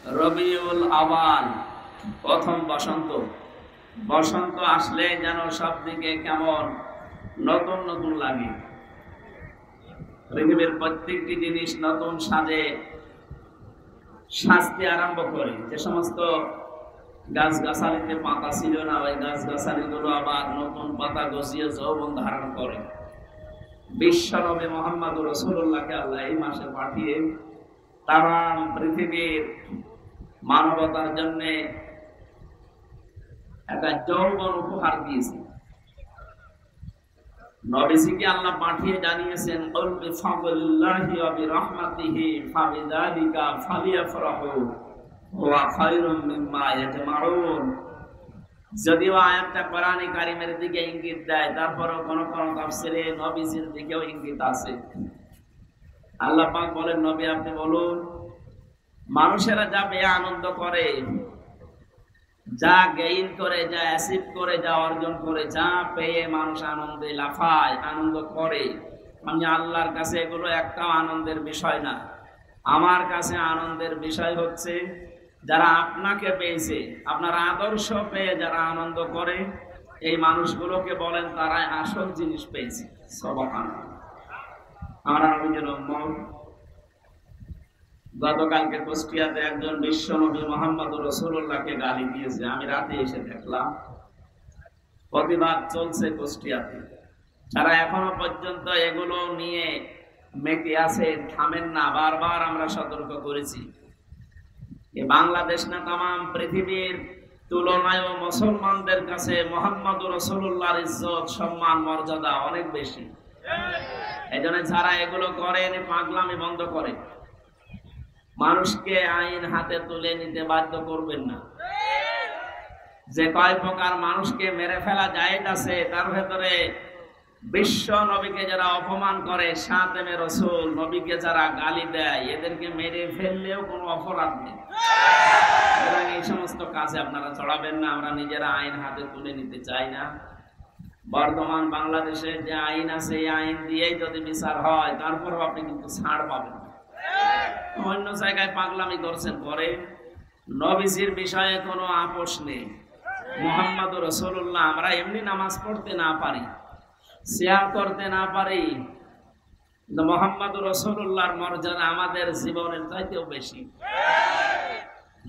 রবিউল আওয়াল, প্রথম বসন্ত। বসন্ত আসলে যেন সব দিকে কেমন নতুন নতুন লাগে। পৃথিবীর প্রত্যেকটি জিনিস নতুন সাজে সাজতে আরম্ভ করে। যে সমস্ত গাছ গাছালিতে পাতা ছিল না, ওই গাছ গাছালিগুলো আবার নতুন পাতা গজিয়ে যৌবন ধারণ করে। বিশ্বনবী মুহাম্মদুর রাসূলুল্লাহকে আল্লাহ এই মাসে পাঠিয়ে তামাম পৃথিবীর মানবতার জন্য একটা যৌবন উপহার দিয়েছে। নবীজিকে আল্লাহ পাঠিয়ে জানিয়েছেন, কুল বিফাদলিল্লাহি ওয়া বিরহমাতিহি ফাবিযালিকা ফালিয়াফরাহু ওয়া খায়রুম মিম্মা ইয়াজমাউন। যদিও আয়াতটা কোরআনে কারীমের দিকে ইঙ্গিত দেয়, তারপরেও কোন কোন তাফসীরে নবীজির দিকেও ইঙ্গিত আছে। আল্লাহ পাক বলেন, নবী আপনি বলুন, মানুষেরা যা পেয়ে আনন্দ করে, যা গেইন করে, যা অ্যাচিভ করে, যা অর্জন করে, যা পেয়ে মানুষ আনন্দে লাফায়, আনন্দ করে, আমি আল্লাহর কাছে এগুলো একটাও আনন্দের বিষয় না। আমার কাছে আনন্দের বিষয় হচ্ছে যারা আপনাকে পেয়েছে, আপনার আদর্শ পেয়ে যারা আনন্দ করে, এই মানুষগুলোকে বলেন তারাই আসল জিনিস পেয়েছে। সুবহানাল্লাহ। আমরা নবীর উম্মত। গতকালকে কুষ্টিয়াতে একজন বিশ্বনবী মুহাম্মদুর রাসূলুল্লাহকে গালি দিয়েছে, আমি রাতে এসে দেখলাম। প্রতিবাদ চলছে কুষ্টিয়াতে। যারা এখনো পর্যন্ত এগুলো নিয়ে মেতে আছে, থামেন না। বারবার আমরা সতর্ক করেছি, বাংলাদেশ না তামাম পৃথিবীর তুলনায় মুসলমানদের কাছে মুহাম্মদুর রাসূলুল্লাহর ইজ্জত, সম্মান, মর্যাদা অনেক বেশি। এজন্য যারা এগুলো করেন, পাগলামি বন্ধ করে। মানুষকে আইন হাতে তুলে নিতে বাধ্য করবেন না। যে কয় প্রকার মানুষকে মেরে ফেলা জায়েজ আছে, তার ভেতরে বিশ্ব নবীকে যারা অপমান করে, সাতেমে রাসূল নবীকে যারা গালি দেয়, এদেরকে মেরে ফেললেও কোনো অপরাধ নেই। এই সমস্ত কাজে আপনারা চড়াবেন না। আমরা নিজেরা আইন হাতে তুলে নিতে চাই না। বর্তমান বাংলাদেশে যে আইন আছে, এই আইন দিয়েই যদি বিচার হয়, তারপরও আপনি কিন্তু ছাড় পাবেন। অন্য জায়গায় পাগলামি করছেন পরে। নবীজির বিষয়ে কোনো আপোষ নেই। মুহাম্মদুর রাসূলুল্লাহ, আমরা এমনি নামাজ পড়তে না পারি, সিয়াম করতে না পারি, কিন্তু মুহাম্মদুর রাসূলুল্লাহর মর্যাদা আমাদের জীবনের চাইতেও বেশি।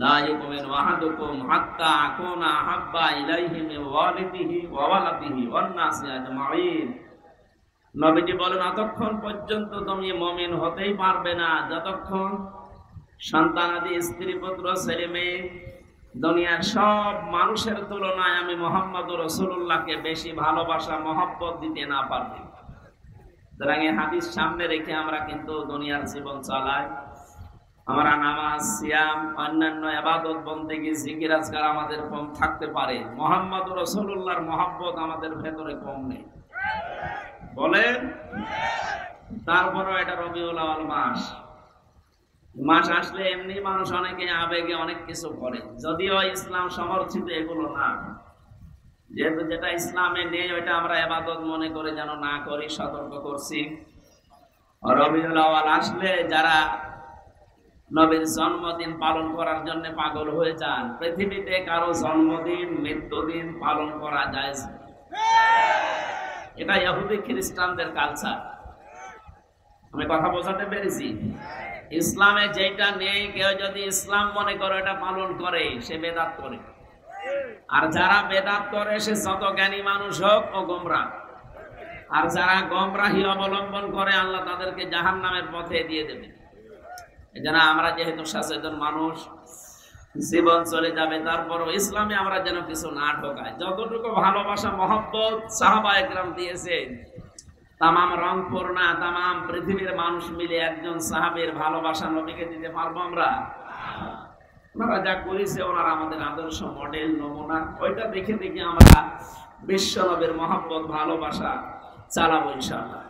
লা ইউমিনু আহাদুকুম হাত্তা আকুনা আহাব্বা ইলাইহি মিন ওয়ালিদিহি ওয়া ওয়ালাদিহি ওয়ান নাসি আজমাইন। নবীজি বলেন, ততক্ষণ পর্যন্ত তুমি মুমিন হতেই পারবে না যতক্ষণ সন্তানাদি, স্ত্রী, পুত্র, ছেলে মেয়ে, দুনিয়ার সব মানুষের তুলনায় আমি মুহাম্মদুর রাসূলুল্লাহকে বেশি ভালোবাসা, মহব্বত দিতে না পারবে। সুতরাং এই হাদিস সামনে রেখে আমরা কিন্তু দুনিয়ার জীবন চালাই। আমরা নামাজ, সিয়াম, অন্যান্য ইবাদত, বন্দেগী, জিকির, আজকার আমাদের কম থাকতে পারে, মুহাম্মদুর রাসূলুল্লাহর মহব্বত আমাদের ভেতরে কম নেই। বলেন, তারপরও এটা রবিউল আওয়াল মাস আসলে এমনি মানুষ অনেকে আবেগে অনেক কিছু করে, যদিও ইসলাম সমর্থিত এগুলো না। যেহেতু যেটা ইসলামে নেই ওইটা আমরা ইবাদত মনে করে যেন না করি, সতর্ক করছি। রবিউল আওয়াল আসলে যারা নবীর জন্মদিন পালন করার জন্য পাগল হয়ে যান, পৃথিবীতে কারো জন্মদিন, মৃত্যুদিন পালন করা যায়। এটা ইহুদি খ্রিস্টানদের কালচার। আমি কথা বোঝাতে পেরেছি? ইসলামে যেটা নেই, কেউ যদি ইসলাম মনে করে এটা পালন করে, সে বেদাত করে। আর যারা বেদাত করে, সে যত জ্ঞানী মানুষ হোক ও গোমরাহ। আর যারা গোমরাহি অবলম্বন করে, আল্লাহ তাদেরকে জাহান্নামের পথে দিয়ে দেবে। এজন্য আমরা যেহেতু সচেতন মানুষ, জীবন চলে যাবে, তারপরও ইসলামে আমরা যেন কিছু না ঢোকায়। যতটুকু ভালোবাসা, মহব্বত সাহাবায়ে কেরাম দিয়েছেন, তামাম রংপুর না, তামাম পৃথিবীর মানুষ মিলে একজন সাহাবীর ভালোবাসা নবীকে দিতে পারবো আমরা? ওনারা যা করেছে, ওনারা আমাদের আদর্শ, মডেল, নমুনা। ওইটা দেখে দেখে আমরা বিশ্ব নবীর মহব্বত, ভালোবাসা চালাবো ইনশাআল্লাহ।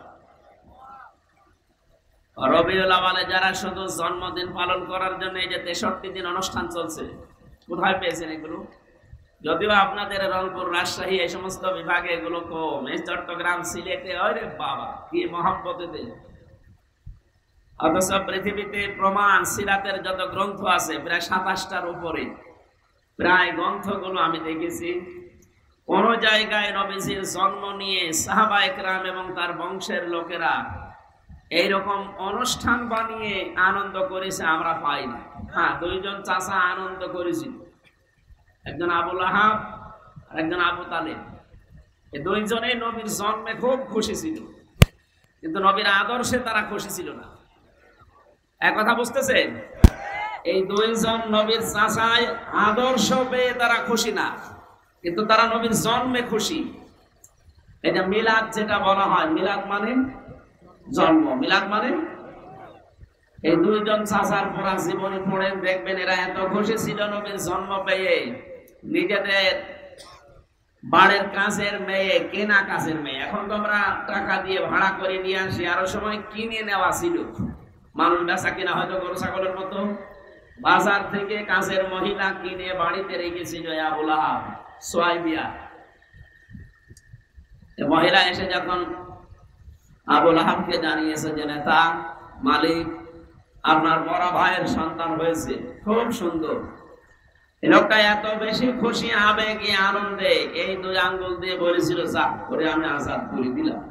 রবিউল আওয়ালে যারা শুধু জন্মদিন পালন করার জন্য এই যে 63 দিন অনুষ্ঠান চলছে, কোথায় পেয়েছেন এগুলো? যদিও আপনাদের রংপুর, রাজশাহী এই সমস্ত বিভাগে এগুলো কম, এই চট্টগ্রাম, সিলেটে, আরে বাবা কি মহব্বতে দেন। অথচ পৃথিবীতে প্রমাণ সিরাতের যত গ্রন্থ আছে প্রায় 27টার উপরে, প্রায় গ্রন্থগুলো আমি দেখেছি কোন জায়গায় নবীজির জন্ম নিয়ে সাহাবায়ে কেরাম এবং তার বংশের লোকেরা এইরকম অনুষ্ঠান বানিয়ে আনন্দ করেছে আমরা পাই না। হ্যাঁ, দুইজন চাচা আনন্দ করেছিল, একজন আবু লাহাব আর একজন আবু তালেব। এই দুইজনেই নবীর জন্মে খুব খুশি ছিল, কিন্তু নবীর আদর্শে তারা খুশি ছিল না। এক কথা বুঝতেছেন? এই দুইজন নবীর চাচায় আদর্শ পেয়ে তারা খুশি না, কিন্তু তারা নবীর জন্মে খুশি। এটা মিলাদ যেটা বলা হয়, মিলাদ মানে জন্ম, মিলাদ মানে এই দুইজন চাচার পড়া জীবনী পড়ে দেখবেন এরা এত খুশি ছিল নবীর জন্ম পেয়ে, নিজেদের বাড়ির কাছের মেয়ে, কেনা কাছের মেয়ে, এখন তো আমরা টাকা দিয়ে ভাড়া করে নিয়ে আসি, আরো সময় কিনে নেওয়া ছিল, মানুষ বেচা কিনা হয়তো গরু ছাগলের মতো। বাজার থেকে কাছের মহিলা কিনে বাড়িতে রেখেছিল আবু লাহাব, সুয়াইবিয়া। মহিলা এসে যখন আবু লাহাবকে জানিয়েছে যে নেতা মালিক আপনার বড় ভাইয়ের সন্তান হয়েছে, খুব সুন্দর। এই লোকটা এত বেশি খুশি আবেগে আনন্দে এই দুই আঙ্গুল দিয়ে বলেছিল যা করে আমি আজাদ করে দিলাম।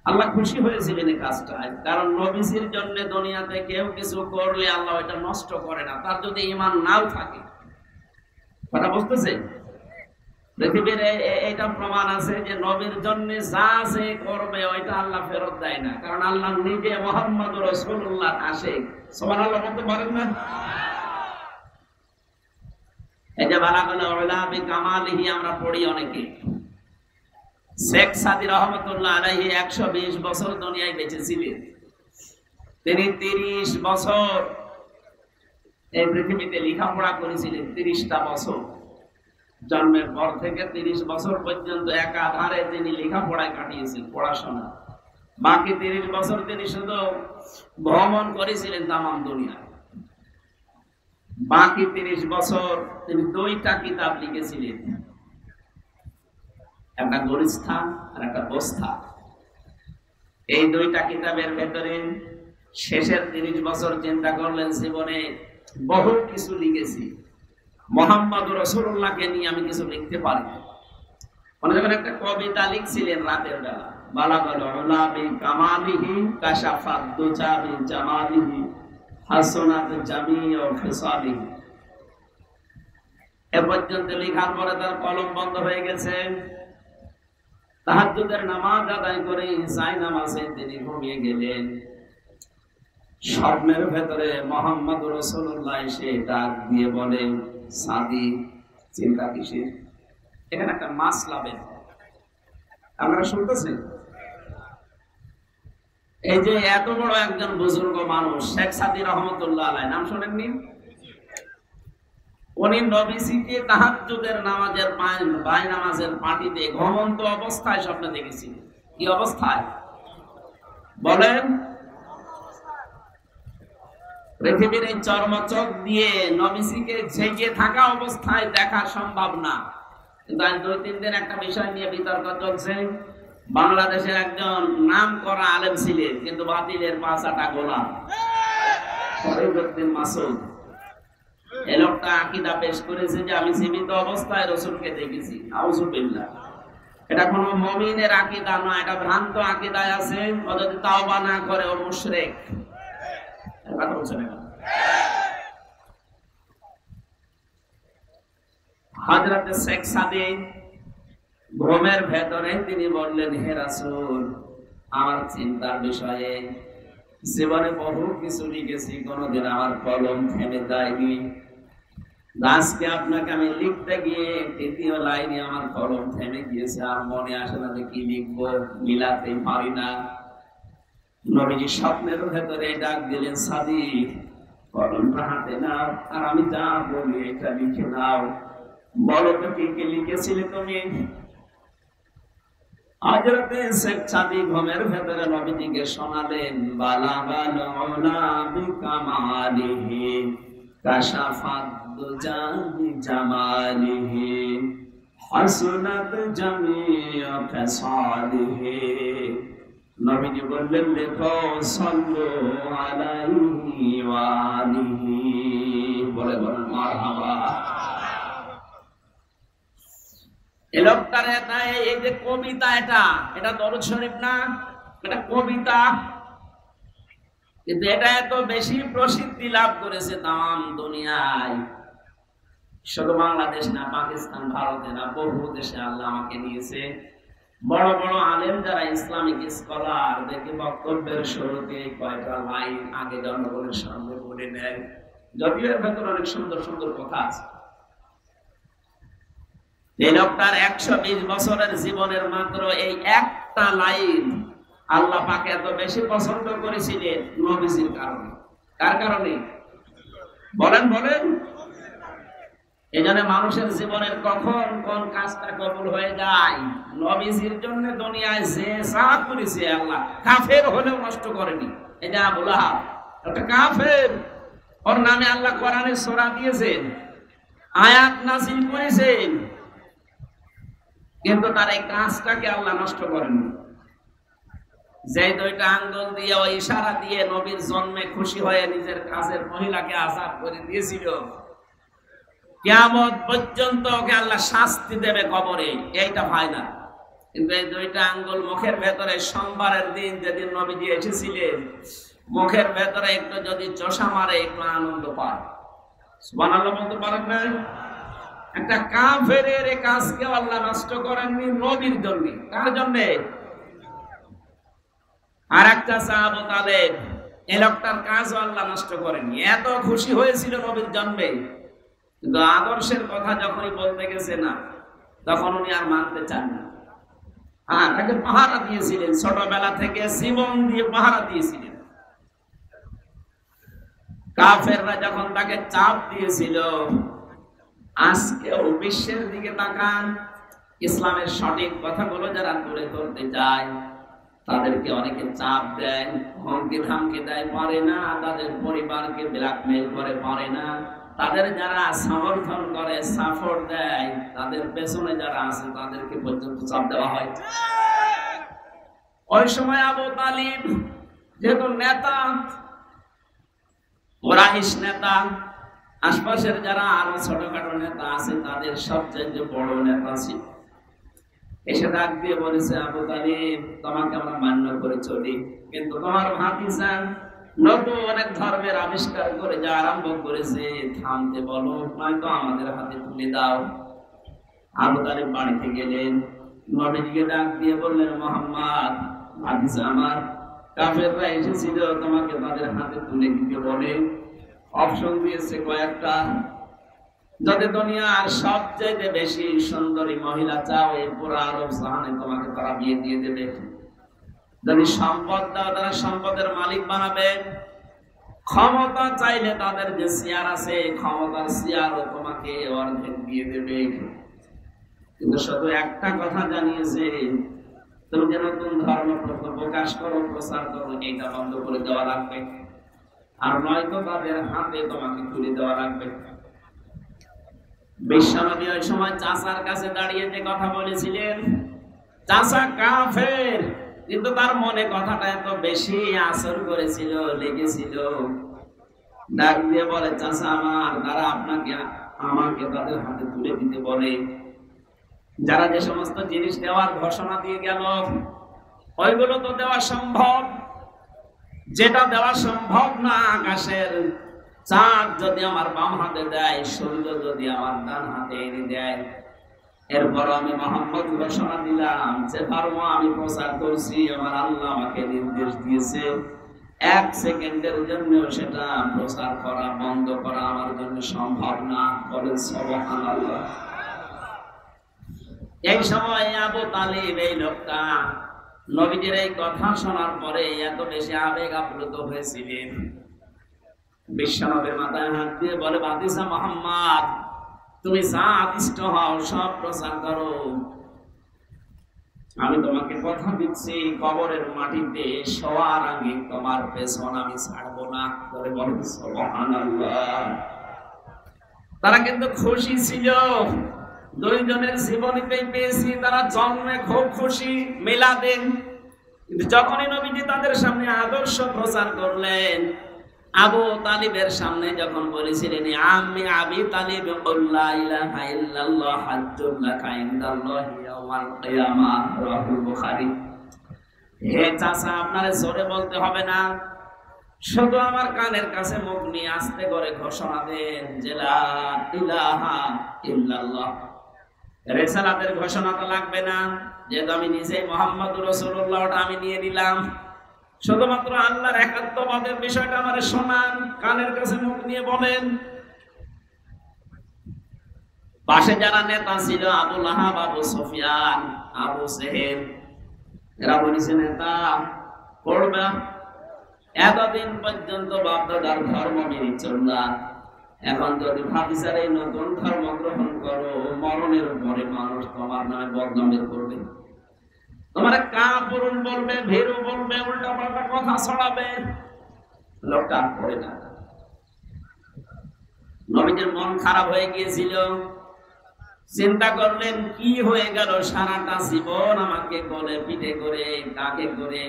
আল্লাহ খুশি হয়েছিলেন এই কাজটায়, কারণ নবীজির জন্য দুনিয়াতে কেউ কিছু করলে আল্লাহ এটা নষ্ট করে না, তার যদি ঈমান নাও থাকে। কথা বুঝতেছে? পৃথিবীর এটা প্রমাণ আছে যে নবীর জন্য যা সে করবে ওইটা আল্লাহ ফেরত দেয় না, কারণ আল্লাহ নিজে মুহাম্মদুর রাসূলুল্লাহ আশিক। সুবহানাল্লাহ বলতে পারেন না? এই যে বালাগুল উলা বিকামালিহি আমরা পড়ি অনেকে। শেখ সাদী রহমাতুল্লাহ আলাইহি 120 বছর দুনিয়ায় বেঁচে ছিলেন। তিনি 30 বছর এই পৃথিবীতে লেখাপড়া করেছিলেন, 30টা বছর। জন্মের পর থেকে 30 বছর পর্যন্ত একাধারে তিনি লেখাপড়ায় কাটিয়েছেন, পড়াশোনা। বাকি 30 বছর তিনি শুধু ভ্রমণ করেছিলেন তামাম দুনিয়া। বাকি 30 বছর তিনি 2টা কিতাব লিখেছিলেন, একটা গরিষ্ঠা আর একটা বস্তা। এই 2টা কিতাবের ভেতরে শেষের 30 বছর চিন্তা করলেন জীবনে বহু কিছু লিখেছি, মুহাম্মদুর রাসূলুল্লাহকে নিয়ে আমি কিছু লিখতে পারি। মানে যখন একটা কবিতা লিখছিলেন রাতের বেলা, বালাগাল উলা বিকামালিহি কাশাফাত দুজা বিজামালিহি হাসানাত জামিউ খিসালিহি। এ পর্যন্ত লেখার পরে তার কলম বন্ধ হয়ে গেছে। তাহাজ্জুদের নামাজ আদায় করে সাই নামাজে তিনি ঘুমিয়ে গেলেন। স্বপ্নের ভেতরে মুহাম্মদুর রাসূলুল্লাহ এসে ডাক দিয়ে বলেন, সাদি চিন্তা কিসের? এখানে একটা মাসলা বের হয়, আপনারা শুনতেছি? এই যে এত বড় একজন বুজুর্গ মানুষ শেখ সাদী রহমাতুল্লাহ আলাইহি, নাম শুনেননি? উনি নবীজিকে তাহাজ্জুদের নামাজের নামাজের পাটিতে ঘুমন্ত অবস্থায় স্বপ্ন দেখেছি। কি অবস্থায় বলেন? পৃথিবীর এই চর্মচক দিয়ে নবীজিকে জেগে থাকা অবস্থায় দেখা সম্ভব না, কিন্তু আজ 2-3 দিন একটা বিষয় নিয়ে বিতর্ক চলছে। বাংলাদেশের একজন নাম করা আলেম ছিলেন, কিন্তু বাতিলের পাঁচাটা গোলাম, ফরিদউদ্দিন মাসুদ। এই লোকটা আকীদা পেশ করেছে যে আমি জীবিত অবস্থায় রাসূলকে দেখেছি। আউযুবিল্লাহ। এটা কোনো মুমিনের আকীদা নয়, এটা ভ্রান্ত আকীদায় আছে। ও যদি তাওবা না করে ও মুশরিক। কথা বলছেন না? হযরত শেখ সাদী ঘুমের ভেতরে তিনি বললেন, হে রাসূল, আমার চিন্তার বিষয়ে জীবনে বহু কিছু লিখেছি, কোনোদিন আমার কলম থেমে যায়নি। আজকে আপনাকে আমি লিখতে গিয়ে 3য় লাইনে আমার কলম থেমে গিয়েছে, আর মনে আসে না যে কি লিখবো, মিলাতে পারি না। নবীজি স্বপ্নের ভেতরে ডাক দিলেন, সাদী কলমটা হাতে নাও, আর আমি যা বলি এটা লিখে নাও। বলো তো কি কি লিখেছিলে তুমি? হযরত শেখ সাদী ঘুমের ভেতরে নবীজিকে শোনালেন, বালাগাল উলা বিকামালিহি কাশাফাত দুজা বিজামালিহি হাসনাত জামিউ খিসালিহি। নবীজি বললেন, লেখো সাল্লু আলাইহি ওয়া আলিহি, বলে বলেন মারহাবা। এই লোকটার এই যে কবিতা, এটা দরুদ শরীফ না, এটা কবিতা, কিন্তু এটা এত বেশি প্রসিদ্ধি লাভ করেছে তাম দুনিয়ায়, শুধু বাংলাদেশ না, পাকিস্তান, ভারতে না, বহু দেশে আল্লাহ আমাকে নিয়েছে। বড় বড় আলেম যারা ইসলামিক স্কলার, দেখে বক্তব্যের শুরুতে কয়েকটা লাইন আগে জনগণের সামনে বলে নেয়, যদিও এর ভেতরে অনেক সুন্দর সুন্দর কথা আছে। এই লোকটার 120 বছরের জীবনের মাত্র এই একটা লাইন আল্লাহ পাক এত বেশি পছন্দ করেছিলেন নবীজির কারণে। কার কারণে বলেন বলেন? এজন্য মানুষের জীবনের কখন কোন কাজটা কবুল হয়ে যায়, নবীজির জন্য দুনিয়ায় যে যা করেছে আল্লাহ, কাফের হলেও নষ্ট করেনি। এই যে আবু লাহাব, একটা কাফের, ওর নামে আল্লাহ কোরআনে সূরা দিয়েছেন, আয়াত নাযিল করেছেন, কিন্তু তার এই কাজটাকে আল্লাহ নষ্ট করেননি। যে দুইটা আঙ্গুল দিয়ে ওই ইশারা দিয়ে নবীর জন্মে খুশি হয়ে নিজের কাজের মহিলাকে আযাব করে দিয়েছিল, কিয়ামত পর্যন্ত ওকে আল্লাহ শাস্তি দেবে কবরে, এইটা ফাইনাল। কিন্তু এই দুইটা আঙ্গুল মুখের ভেতরে সোমবারের দিন যেদিন নবীজি এসেছিলেন, মুখের ভেতরে একটু যদি চোষা মারে একটু আনন্দ পায়। সুবহানাল্লাহ বলতে পারেন না? একটা কাফেরের এই কাজকে আল্লাহ নষ্ট করেননি নবীর জন্য। কার জন্য? আর একটা আবু তালেব, এই লোকটার কাজ আল্লাহ নষ্ট করেননি, এত খুশি হয়েছিল নবীর জন্মে, কিন্তু আদর্শের কথা যখনই বলতে গেছে না, তখন উনি আর মানতে চান না। হ্যাঁ, তাকে পাহারা দিয়েছিলেন, ছোটবেলা থেকে জীবন দিয়ে পাহারা দিয়েছিলেন। কাফেররা যখন তাকে চাপ দিয়েছিল, আজকেও বিশ্বের দিকে তাকান, ইসলামের সঠিক কথাগুলো যারা তুলে ধরতে যায়, তাদেরকে অনেকে চাপ দেয়, হুমকি ধামকি দেয়, পারে না, তাদের পরিবারকে ব্ল্যাকমেইল করে, পারে না, তাদের যারা সমর্থন করে, সাপোর্ট দেয়, তাদের পেছনে যারা আছে তাদেরকে পর্যন্ত চাপ দেওয়া হয়। ওই সময় আবু তালিব যেহেতু নেতা, কুরাইশ নেতা, আশপাশের যারা আরো ছোটখাটো নেতা আছে তাদের সবচেয়ে বড় নেতা ছিল। এসে ডাক দিয়ে বলেছে, আবু তালিব, তোমাকে আমরা মান্য করে চলি, কিন্তু তোমার ভাতিজা নতুন অনেক ধর্মের আবিষ্কার করে যা আরম্ভ করেছে, থামতে বলো, নয়তো আমাদের হাতে তুলে দাও। আবু তালিব বাড়িতে গেলেন, নবীজিকে ডাক দিয়ে বললেন, মুহাম্মদ, ভাতিজা আমার, কাফেররা এসেছিল তোমাকে তাদের হাতে তুলে দিতে বলে, অপশন দিয়েছে কয়েকটা, যদি দুনিয়ার সবচেয়ে বেশি সুন্দরী মহিলা চাও, এই পুরো আরব জাহানে তোমাকে তারা বিয়ে দিয়ে দেবে। যদি সম্পদ দাও, তারা সম্পদের মালিক বানাবে। ক্ষমতা চাইলে তাদের যে চেয়ার আছে, ক্ষমতার চেয়ারও তোমাকে অর্ধেক দিয়ে দেবে। কিন্তু শুধু একটা কথা জানিয়েছে, তুমি যে নতুন ধর্ম প্রকাশ করো, প্রচার করো, এটা বন্ধ করে দেওয়া লাগবে, আর নয়তো তাদের হাতে তোমাকে তুলে দেওয়া লাগবে। বিশ্বনবী ওই সময় চাচার কাছে দাঁড়িয়ে যে কথা বলেছিলেন, চাচা কাফের, কিন্তু তার মনে কথাটা এত বেশি আসর করেছিল, লেগেছিল, ডাক দিয়ে বলে, চাচা আমার, তারা আপনাকে আমাকে তাদের হাতে তুলে দিতে বলে। যারা যে সমস্ত জিনিস দেওয়ার ঘোষণা দিয়ে গেল, ওইগুলো তো দেওয়া সম্ভব, যেটা দেওয়া সম্ভব না, আকাশের চাঁদ যদি আমার বাম হাতে দেয়, সূর্য যদি আমার ডান হাতে এনে দেয়, এরপর আমি মুহাম্মদ ঘোষণা দিলাম যে ধর্ম আমি প্রচার করছি, আমার আল্লাহ আমাকে নির্দেশ দিয়েছে, 1 সেকেন্ডের জন্য সেটা প্রচার করা বন্ধ করা আমার জন্য সম্ভব না। বলেন সুবহানাল্লাহ। এই সময় আবু তালিব, এই লোকটা নবীজির এই কথা শোনার পরে এত বেশি আবেগ আপ্লুত হয়েছিলেন, বিশ্বনবীর মাথায় হাত দিয়ে বলে, ভাতিজা মুহাম্মদ, তুমি যা আদিষ্ট হও সব প্রচার করো, আমি তোমাকে কথা দিচ্ছি, কবরের মাটিতে শোয়ার আগে তোমার পেছন আমি ছাড়বো না। বলে বলেন সুবহানাল্লাহ। তারা কিন্তু খুশি ছিল, দুইজনের জীবনীতেই পেয়েছি, তারা জন্মে খুব খুশি, মিলাদে কিন্তু যখনই নবীজি তাদের সামনে আদর্শ প্রচার করলেন, আবু তালিবের সামনে যখন বলেছিলেন আমি আবি তালিব লা ইলাহা ইল্লাল্লাহ হাজ্জুল লাকা ইনদাল্লাহি ইয়াওমাল কিয়ামাহ, রাহুল বুখারী। হে চাচা, আপনারে জোরে বলতে হবে না, শুধু আমার কানের কাছে মুখ নিয়ে আস্তে করে ঘোষণা দেন যে লা ইলাহা ইল্লাল্লাহ। রিসালাতের ঘোষণা তো লাগবে না, যেহেতু আমি নিজে মুহাম্মদুর রাসূলুল্লাহ, ওটা আমি নিয়ে নিলাম। শুধুমাত্র আল্লাহর একাত্মবাদের বিষয়টা আমারে শোনান, কানের কাছে মুখ নিয়ে বলেন। পাশে যারা নেতা ছিল, আবু লাহাব, আবু সুফিয়ান, আবু জেহেল, এরা বলেছে নেতা পড়বে, এতদিন পর্যন্ত বাপদাদার ধর্ম মেনে চললাম, এখন যদি ভাবিসার এই নতুন ধর্ম গ্রহণ করো, মরণের পরে মানুষ তোমার নামে বদনাম করবে, তোমার কাপুরুন বলবে, ভীরু বলবে, উল্টা পাল্টা কথা ছড়াবে। লোকটা পড়ে না। নবীজির মন খারাপ হয়ে গিয়েছিল, চিন্তা করলেন কি হয়ে গেল, সারাটা জীবন আমাকে কোলে পিঠে করে, কাকে করে,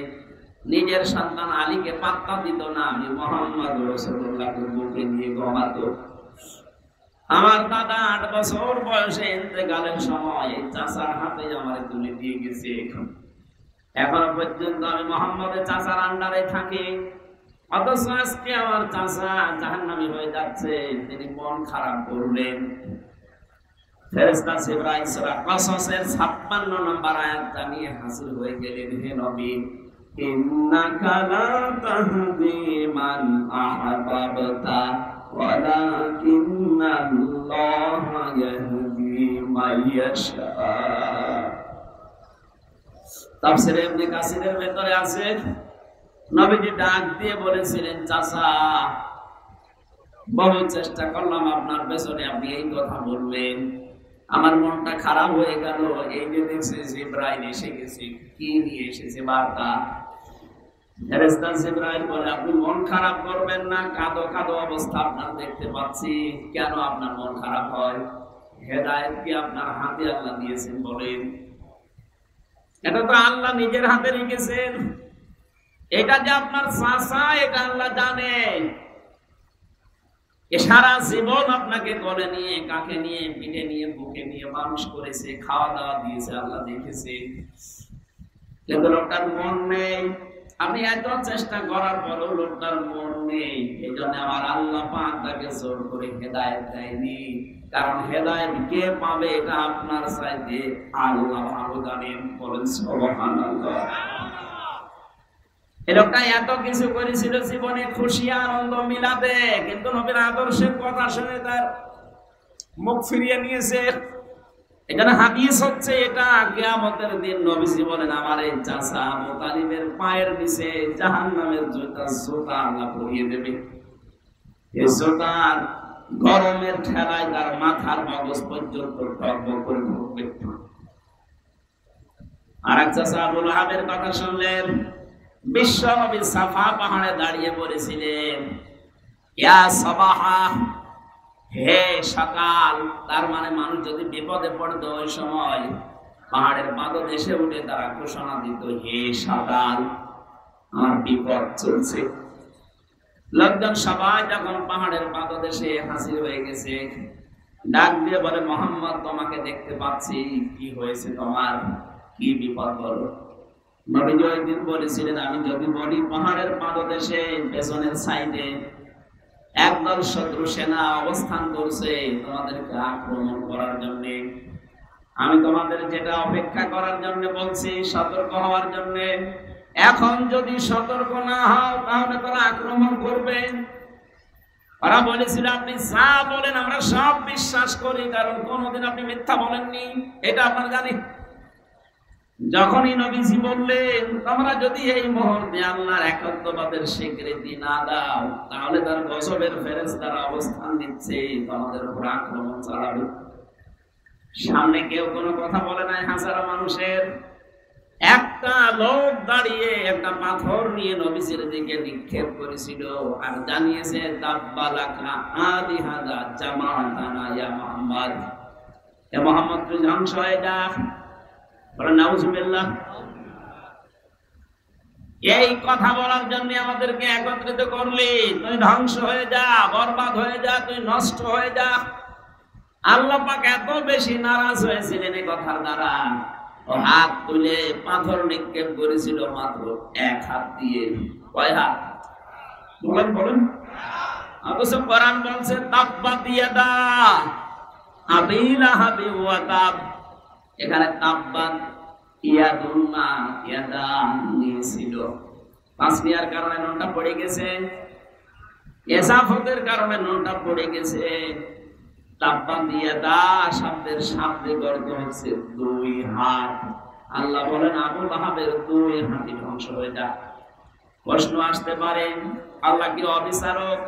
নিজের সন্তান আলীকে পাত্তা দিত না, আমি মুহাম্মদ রাসূলুল্লাহকে বুকে নিয়ে ঘুমাতো। আমার দাদা 8 বছর বয়সে ইন্তেকালের সময় চাচার হাতে আমার তুলে দিয়ে গেছে। এখনো পর্যন্ত আমি মুহাম্মদের চাচার আন্ডারে থাকি, অথচ আজকে আমার চাচা জাহান্নামী হয়ে যাচ্ছে। তিনি মন খারাপ করলেন। ফেরেশতা জিবরাইল সূরা কসসের 56 নম্বর আয়াতটা নিয়ে হাজির হয়ে গেলেন। হে নবী, ইন্নাকা লা তাহদি মান আহবাবতা ওয়ালাকিন্নাল্লাহা ইয়াহদি মান ইয়াশা। তাফসীরে ইবনে কাসিরের ভেতরে আছে, নবীজি ডাক দিয়ে বলেছিলেন, চাচা বহু চেষ্টা করলাম আপনার পেছনে আপনি এই কথা বলবেন, আমার মনটা খারাপ হয়ে গেল। এই যে দেখছি জিবরাইল এসে গেছে, কি নিয়ে এসেছে বার্তা। ফেরেশতা জিবরাইল বলে, আপনি মন খারাপ করবেন না, কাঁদো কাঁদো অবস্থা আপনার দেখতে পাচ্ছি, কেন আপনার মন খারাপ হয়? হেদায়েত কি আপনার হাতে আল্লাহ দিয়েছেন বলেন? এটা তো আল্লাহ নিজের হাতে রেখেছেন। এটা যে আপনার চাচা, এটা আল্লাহ জানেন। সারা জীবন আপনাকে কোলে নিয়ে, কাকে নিয়ে, পিঠে নিয়ে, বুকে নিয়ে মানুষ করেছে, খাওয়া দাওয়া দিয়েছে, আল্লাহ দেখেছে। কিন্তু লোকটার মন নেই। আপনি এত চেষ্টা করার পরেও লোকটার মন নেই। এই জন্য আমার আল্লাহ পাক তাকে জোর করে হেদায়েত দেয়নি। কারণ হেদায়েত কে পাবে এটা আপনার চাইতে আল্লাহ ভালো জানেন। বলেন সুবহানাল্লাহ। এই লোকটা এত কিছু করেছিল জীবনে, খুশি আনন্দ মিলাতে, কিন্তু নবীর আদর্শের কথা শুনে তার মুখ ফিরিয়ে নিয়েছে। এখানে হাদিস হচ্ছে এটা, কিয়ামতের দিন নবীজি বলেন, আমার এই চাচা আবু তালিবের পায়ের নিচে জাহান্নামের জুতা আল্লাহ পরিয়ে দেবে। এই জুতার গরমের ঠেলায় তার মাথার মগজ পর্যন্ত টকবক করে ঢুকবে। আর এক চাচা আবু লাহাবের কথা শুনলেন, বিশ্ব নবী সাফা পাহাড়ে দাঁড়িয়ে বলেছিলেন, ইয়া সাবাহা, হে সকাল। তার মানে মানুষ যদি বিপদে পড়তো ওই সময় পাহাড়ের পাদদেশে উঠে তারা ঘোষণা দিত, হে সকাল, আমার বিপদ চলছে। লোকজন সবাই যখন পাহাড়ের পাদদেশে হাজির হয়ে গেছে, ডাক দিয়ে বলে, মুহাম্মদ তোমাকে দেখতে পাচ্ছি, কি হয়েছে তোমার, কি বিপদ বলো। নবীজি ওই দিন বলেছিলেন, আমি যদি বলি পাহাড়ের পাদদেশে পেছনের সাইডে একদল শত্রু সেনা অবস্থান করছে তোমাদেরকে আক্রমণ করার জন্য, আমি তোমাদের যেটা অপেক্ষা করার জন্য বলছি, সতর্ক হওয়ার জন্য, এখন যদি সতর্ক না হও তাহলে তারা আক্রমণ করবে। ওরা বলেছিল, আপনি যা বলেন আমরা সব বিশ্বাস করি, কারণ কোনদিন আপনি মিথ্যা বলেননি, এটা আপনারা জানি। যখনই নবীজি বললেন, তোমরা যদি এই মুহূর্তে আল্লাহর একত্ববাদের স্বীকৃতি না দাও, তাহলে তার গজবের ফেরেশতারা অবস্থান নিচ্ছে, তোমাদের উপর আক্রমণ চালাবে। সামনে কেউ কোনো কথা বলে নাই, হাজারো মানুষের। একটা লোক দাঁড়িয়ে একটা পাথর নিয়ে নবীজির দিকে নিক্ষেপ করেছিল আর জানিয়েছে, তাব্বালাকা আলিহাদা জামাতানা ইয়া মুহাম্মদ, এ মুহাম্মদ তুই ধ্বংস হয়ে যা। বলেন নাউজুবিল্লাহ। এই কথা বলার জন্য আমাদেরকে একত্রিত করলি, তুই ধ্বংস হয়ে যা, বরবাদ হয়ে যা, তুই নষ্ট হয়ে যা। আল্লাহ পাক এত বেশি নারাজ হয়েছিলেন এই কথার দ্বারা, ও হাত তুলে পাথর নিক্ষেপ করেছিল মাত্র এক হাত দিয়ে। কয় হাত বলেন বলেন? অথচ কোরআন বলছে তাব্বাত ইয়াদা আবি লাহাবি ওয়া তাব। এখানে তাব্বাত ইয়াদুন না ইয়াদা নিয়েছিল। তাসনিয়ার কারণে নুনটা পড়ে গেছে, ইজাফতের কারণে নুনটা পড়ে গেছে। তাব্বাত ইয়াদা শব্দের শাব্দিক অর্থ হচ্ছে দুই হাত। আল্লাহ বলেন আবু লাহাবের দুই হাতই ধ্বংস হয়ে যাক। প্রশ্ন আসতে পারে, আল্লাহ কি অবিচারক?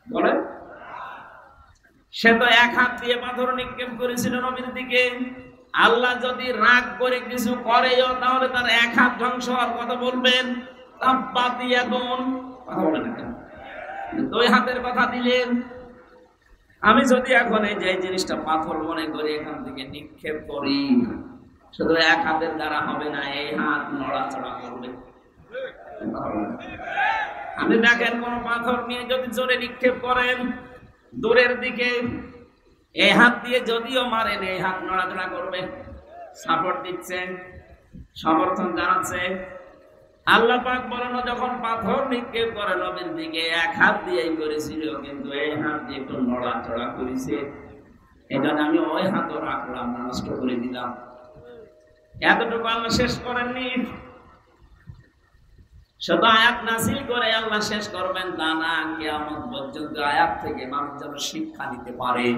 বলেন, সে তো এক হাত দিয়ে পাথর নিক্ষেপ করেছিল নবীর দিকে। আল্লাহ যদি রাগ করে কিছু করেও তাহলে তার এক হাত ধ্বংস হওয়ার কথা বলবেন? তাব্বাত ইয়াদুন কথা বলেন না, দুই হাতের কথা দিলেন। আমি যদি এখন এই যে জিনিসটা পাথর মনে করি এখান থেকে নিক্ষেপ করি, শুধু এক হাতের দ্বারা হবে না, এই হাত নড়াচড়া করবে। আপনি দেখেন কোন পাথর নিয়ে যদি জোরে নিক্ষেপ করেন দূরের দিকে, এই হাত দিয়ে যদিও মারেন এই হাত নড়াচড়া করবে, সাপোর্ট দিচ্ছে, সমর্থন জানাচ্ছে। আল্লাহ পাক বলেন যখন পাথর নিক্ষেপ করে নবীর দিকে এক হাত দিয়েই করেছিল, কিন্তু এই হাত দিয়ে একটু নড়াচড়া করেছে, এজন্য আমি ওই হাতও রাখলাম না, নষ্ট করে দিলাম। এতটুকু আল্লাহ শেষ করেননি, শুধু আয়াত নাযিল করে আল্লাহ শেষ করবেন তা না, কিয়ামত পর্যন্ত আয়াত থেকে মানুষ যেন শিক্ষা নিতে পারে।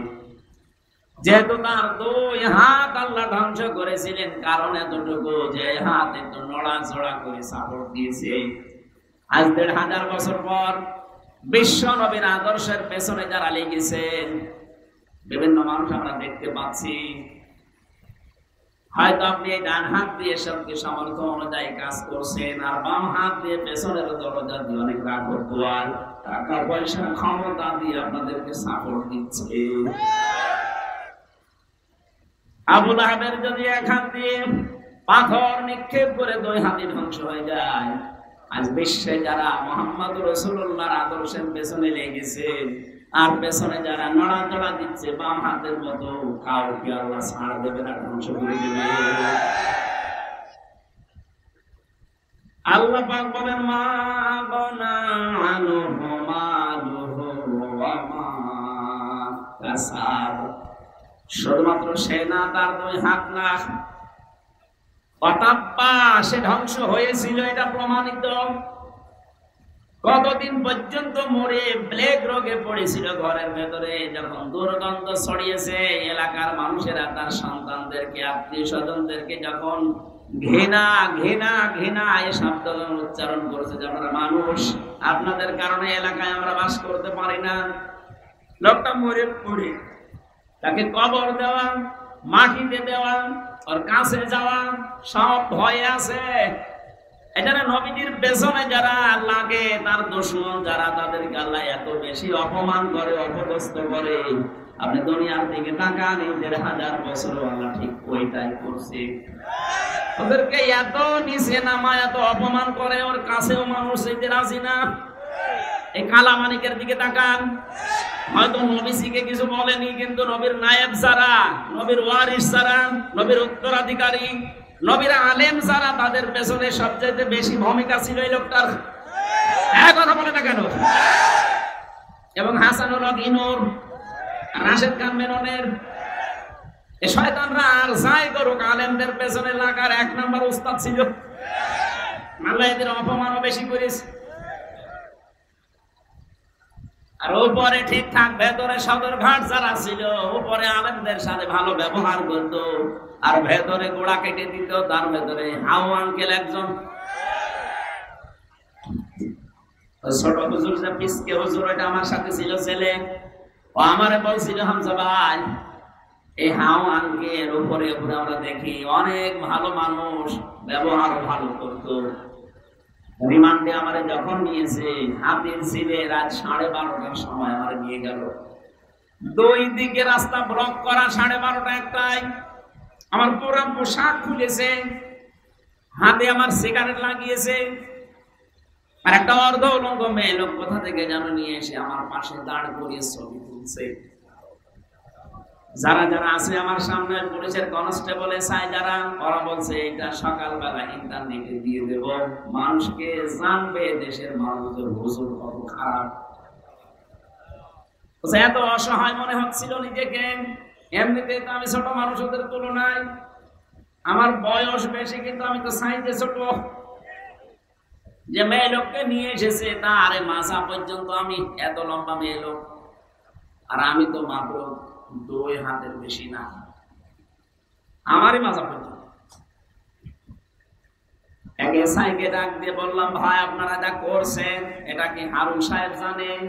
যেহেতু তার দুই হাত আল্লাহ ধ্বংস করেছিলেন, কারণ এতটুকু যে হাত একটু নড়াচড়া করে সাপোর্ট দিয়েছে। আজ ১৫০০ বছর পর বিশ্ব নবীর আদর্শের পেছনে যারা লেগেছেন, বিভিন্ন মানুষ আমরা দেখতে পাচ্ছি। হয়তো আপনি এই ডান হাত দিয়ে শক্তি সামর্থ্য অনুযায়ী কাজ করছেন, আর বাম হাত দিয়ে পেছনের দরজা দিয়ে অনেক রাগোয়াল টাকা পয়সা ক্ষমতা দিয়ে আপনাদেরকে সাপোর্ট দিচ্ছে। আবু লাহাবের যদি এক হাত দিয়ে পাথর নিক্ষেপ করে দুই হাতে ধ্বংস হয়ে যায়, আজ বিশ্বে যারা মুহাম্মদ রাসূলুল্লাহর আদর্শের পেছনে লেগেছে আর পেছনে যারা নড়াচড়া দিচ্ছে বাম হাতের মতো, কাউকে আল্লাহ ছাড় দেবে না, ধ্বংস করে দেবে। আল্লাহ পাক বলেন মা বানা আনহু মালুহু ওয়া মা কাসাব। শুধুমাত্র সে না, তার দুই হাত না, অতাপ্পা সে ধ্বংস হয়েছিল, এটা প্রমাণিত। কতদিন পর্যন্ত মরে প্লেগ রোগে পড়েছিল ঘরের ভেতরে, যখন দুর্গন্ধ ছড়িয়েছে এলাকার মানুষেরা তার সন্তানদেরকে আত্মীয় স্বজনদেরকে যখন ঘৃণা ঘৃণা ঘৃণা এই শব্দ উচ্চারণ করেছে যে আমরা মানুষ, আপনাদের কারণে এলাকায় আমরা বাস করতে পারি না। লোকটা মরে পড়ে তাকে কবর দেওয়া, মাটিতে দেওয়া, ওর কাছে যাওয়া সব ভয় আছে। এখানে নবীজির পেছনে যারা লাগে, তার দুশমন যারা, তাদেরকে আল্লাহ এত বেশি অপমান করে, অপদস্থ করে। আপনি দুনিয়ার দিকে তাকান, ১৫০০ বছর আল্লাহ ঠিক ওইটাই করছে। ওদেরকে এত নিচে নামা, এত অপমান করে, ওর কাছেও মানুষ যেতে রাজি না। এই কালামানিকের দিকে তাকান, হয়তো নবীজিকে কিছু বলেনি, কিন্তু নবীর নায়েব যারা, নবীর ওয়ারিস যারা, নবীর উত্তরাধিকারী, নবীর আলেম যারা, তাদের পেছনে সবচেয়ে বেশি ভূমিকা ছিল এই লোকটার। এক কথা বলে না কেন? এবং হাসানুল হক ইনুর, রাশেদ খান মেননের, এই শয়তানরা আর যাই করুক, আলেমদের পেছনে লাগার এক নাম্বার উস্তাদ ছিল। আল্লাহ এদের অপমানও বেশি করেছে। আর উপরে ঠিকঠাক, ভেতরে সদরঘাট যারা ছিল, উপরে আলেমদের সাথে ভালো ব্যবহার করত, আর ভেতরে গোড়া কেটে দিত। তার ভেতরে হাউ আঙ্কেল একজন, ছোট হুজুর যে পিসকে হুজুর, ওইটা আমার সাথে ছিল ছেলে, ও আমারে বলছিল হামজা ভাই, এই হাউ আঙ্কেল উপরে উপরে আমরা দেখি অনেক ভালো মানুষ, ব্যবহার ভালো করতো। রিমান্ডে আমারে যখন নিয়েছে, হাতির ছিলে রাত 12:30টার সময় আমার নিয়ে গেল। দুই দিকে রাস্তা ব্লক করা, 12:30 একটাই। আমার পুরো পোশাক খুলেছে, হাতে আমার সিগারেট লাগিয়েছে, আর একটা অর্ধ উলঙ্গ মেয়ে লোক কোথা থেকে যেন নিয়ে এসে আমার পাশে দাঁড় করিয়ে ছবি তুলছে। যারা যারা আছে আমার সামনে, পুলিশের কনস্টেবল এসআই যারা, ওরা বলছে এটা সকালবেলা ইন্টারনেটে দিয়ে দেব, মানুষকে জানবে দেশের মানুষের হুজুর কত খারাপ। এত অসহায় মনে হচ্ছিল নিজেকে। এমনিতে তো আমি ছোট মানুষ ওদের তুলনায়, আমার বয়স বেশি কিন্তু আমি তো সাইজে ছোট। যে মেয়ে লোককে নিয়ে এসেছে তার মাথা পর্যন্ত আমি এত লম্বা মেয়ে লোক, আর আমি তো মাত্র 2 হাতের বেশি না, আমারই মাথা পর্যন্ত। একে সাইকে ডাক দিয়ে বললাম, ভাই আপনারা যা করছেন এটা কি হারুন সাহেব জানেন?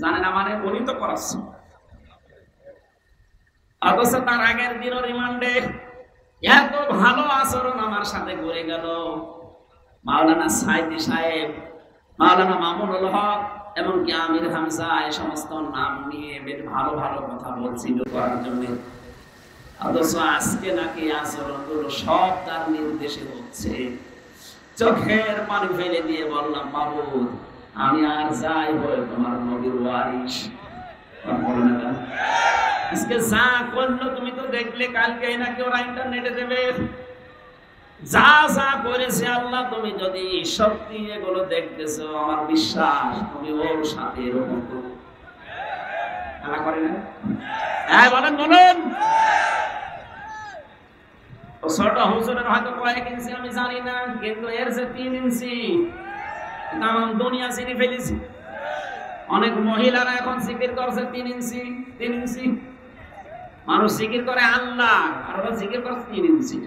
জানে না মানে? উনি তো করাচ্ছেন। অথচ তার আগের দিনও রিমান্ডে এত ভালো আচরণ আমার সাথে করে গেল। মাওলানা সাইদি সাহেব, মাওলানা মামুনুল হক এবং কি আমির হামজা, এই সমস্ত নাম নিয়ে বেশ ভালো ভালো কথা বলছিল করার জন্য। অথচ আজকে নাকি আচরণগুলো সব তার নির্দেশে হচ্ছে। চোখের পানি ফেলে দিয়ে বললাম, মাবুদ আমি আর যাই হয়ে তোমার নবীর ওয়ারিস। আজকে যা করলো তুমি তো দেখলে, কালকে নাকি ওরা ইন্টারনেটে দেবে। যা যা করেছে আল্লাহ, তুমি যদি সত্যি এগুলো দেখতেছো, আমার বিশ্বাস তুমি ওর সাথে এরকম করো। খেলা করে না? হ্যাঁ বলেন বলেন। ছোট হুজুরের হয়তো কয়েক ইঞ্চি আমি জানি না, কিন্তু এর যে 3 ইঞ্চি তাম দুনিয়া চিনি ফেলেছি। অনেক মহিলারা এখন জিকির করছে 3 ইঞ্চি 3 ইঞ্চি। মানুষ জিকির করে আল্লাহ, আর ওরা জিকির করছে 3 ইঞ্চি।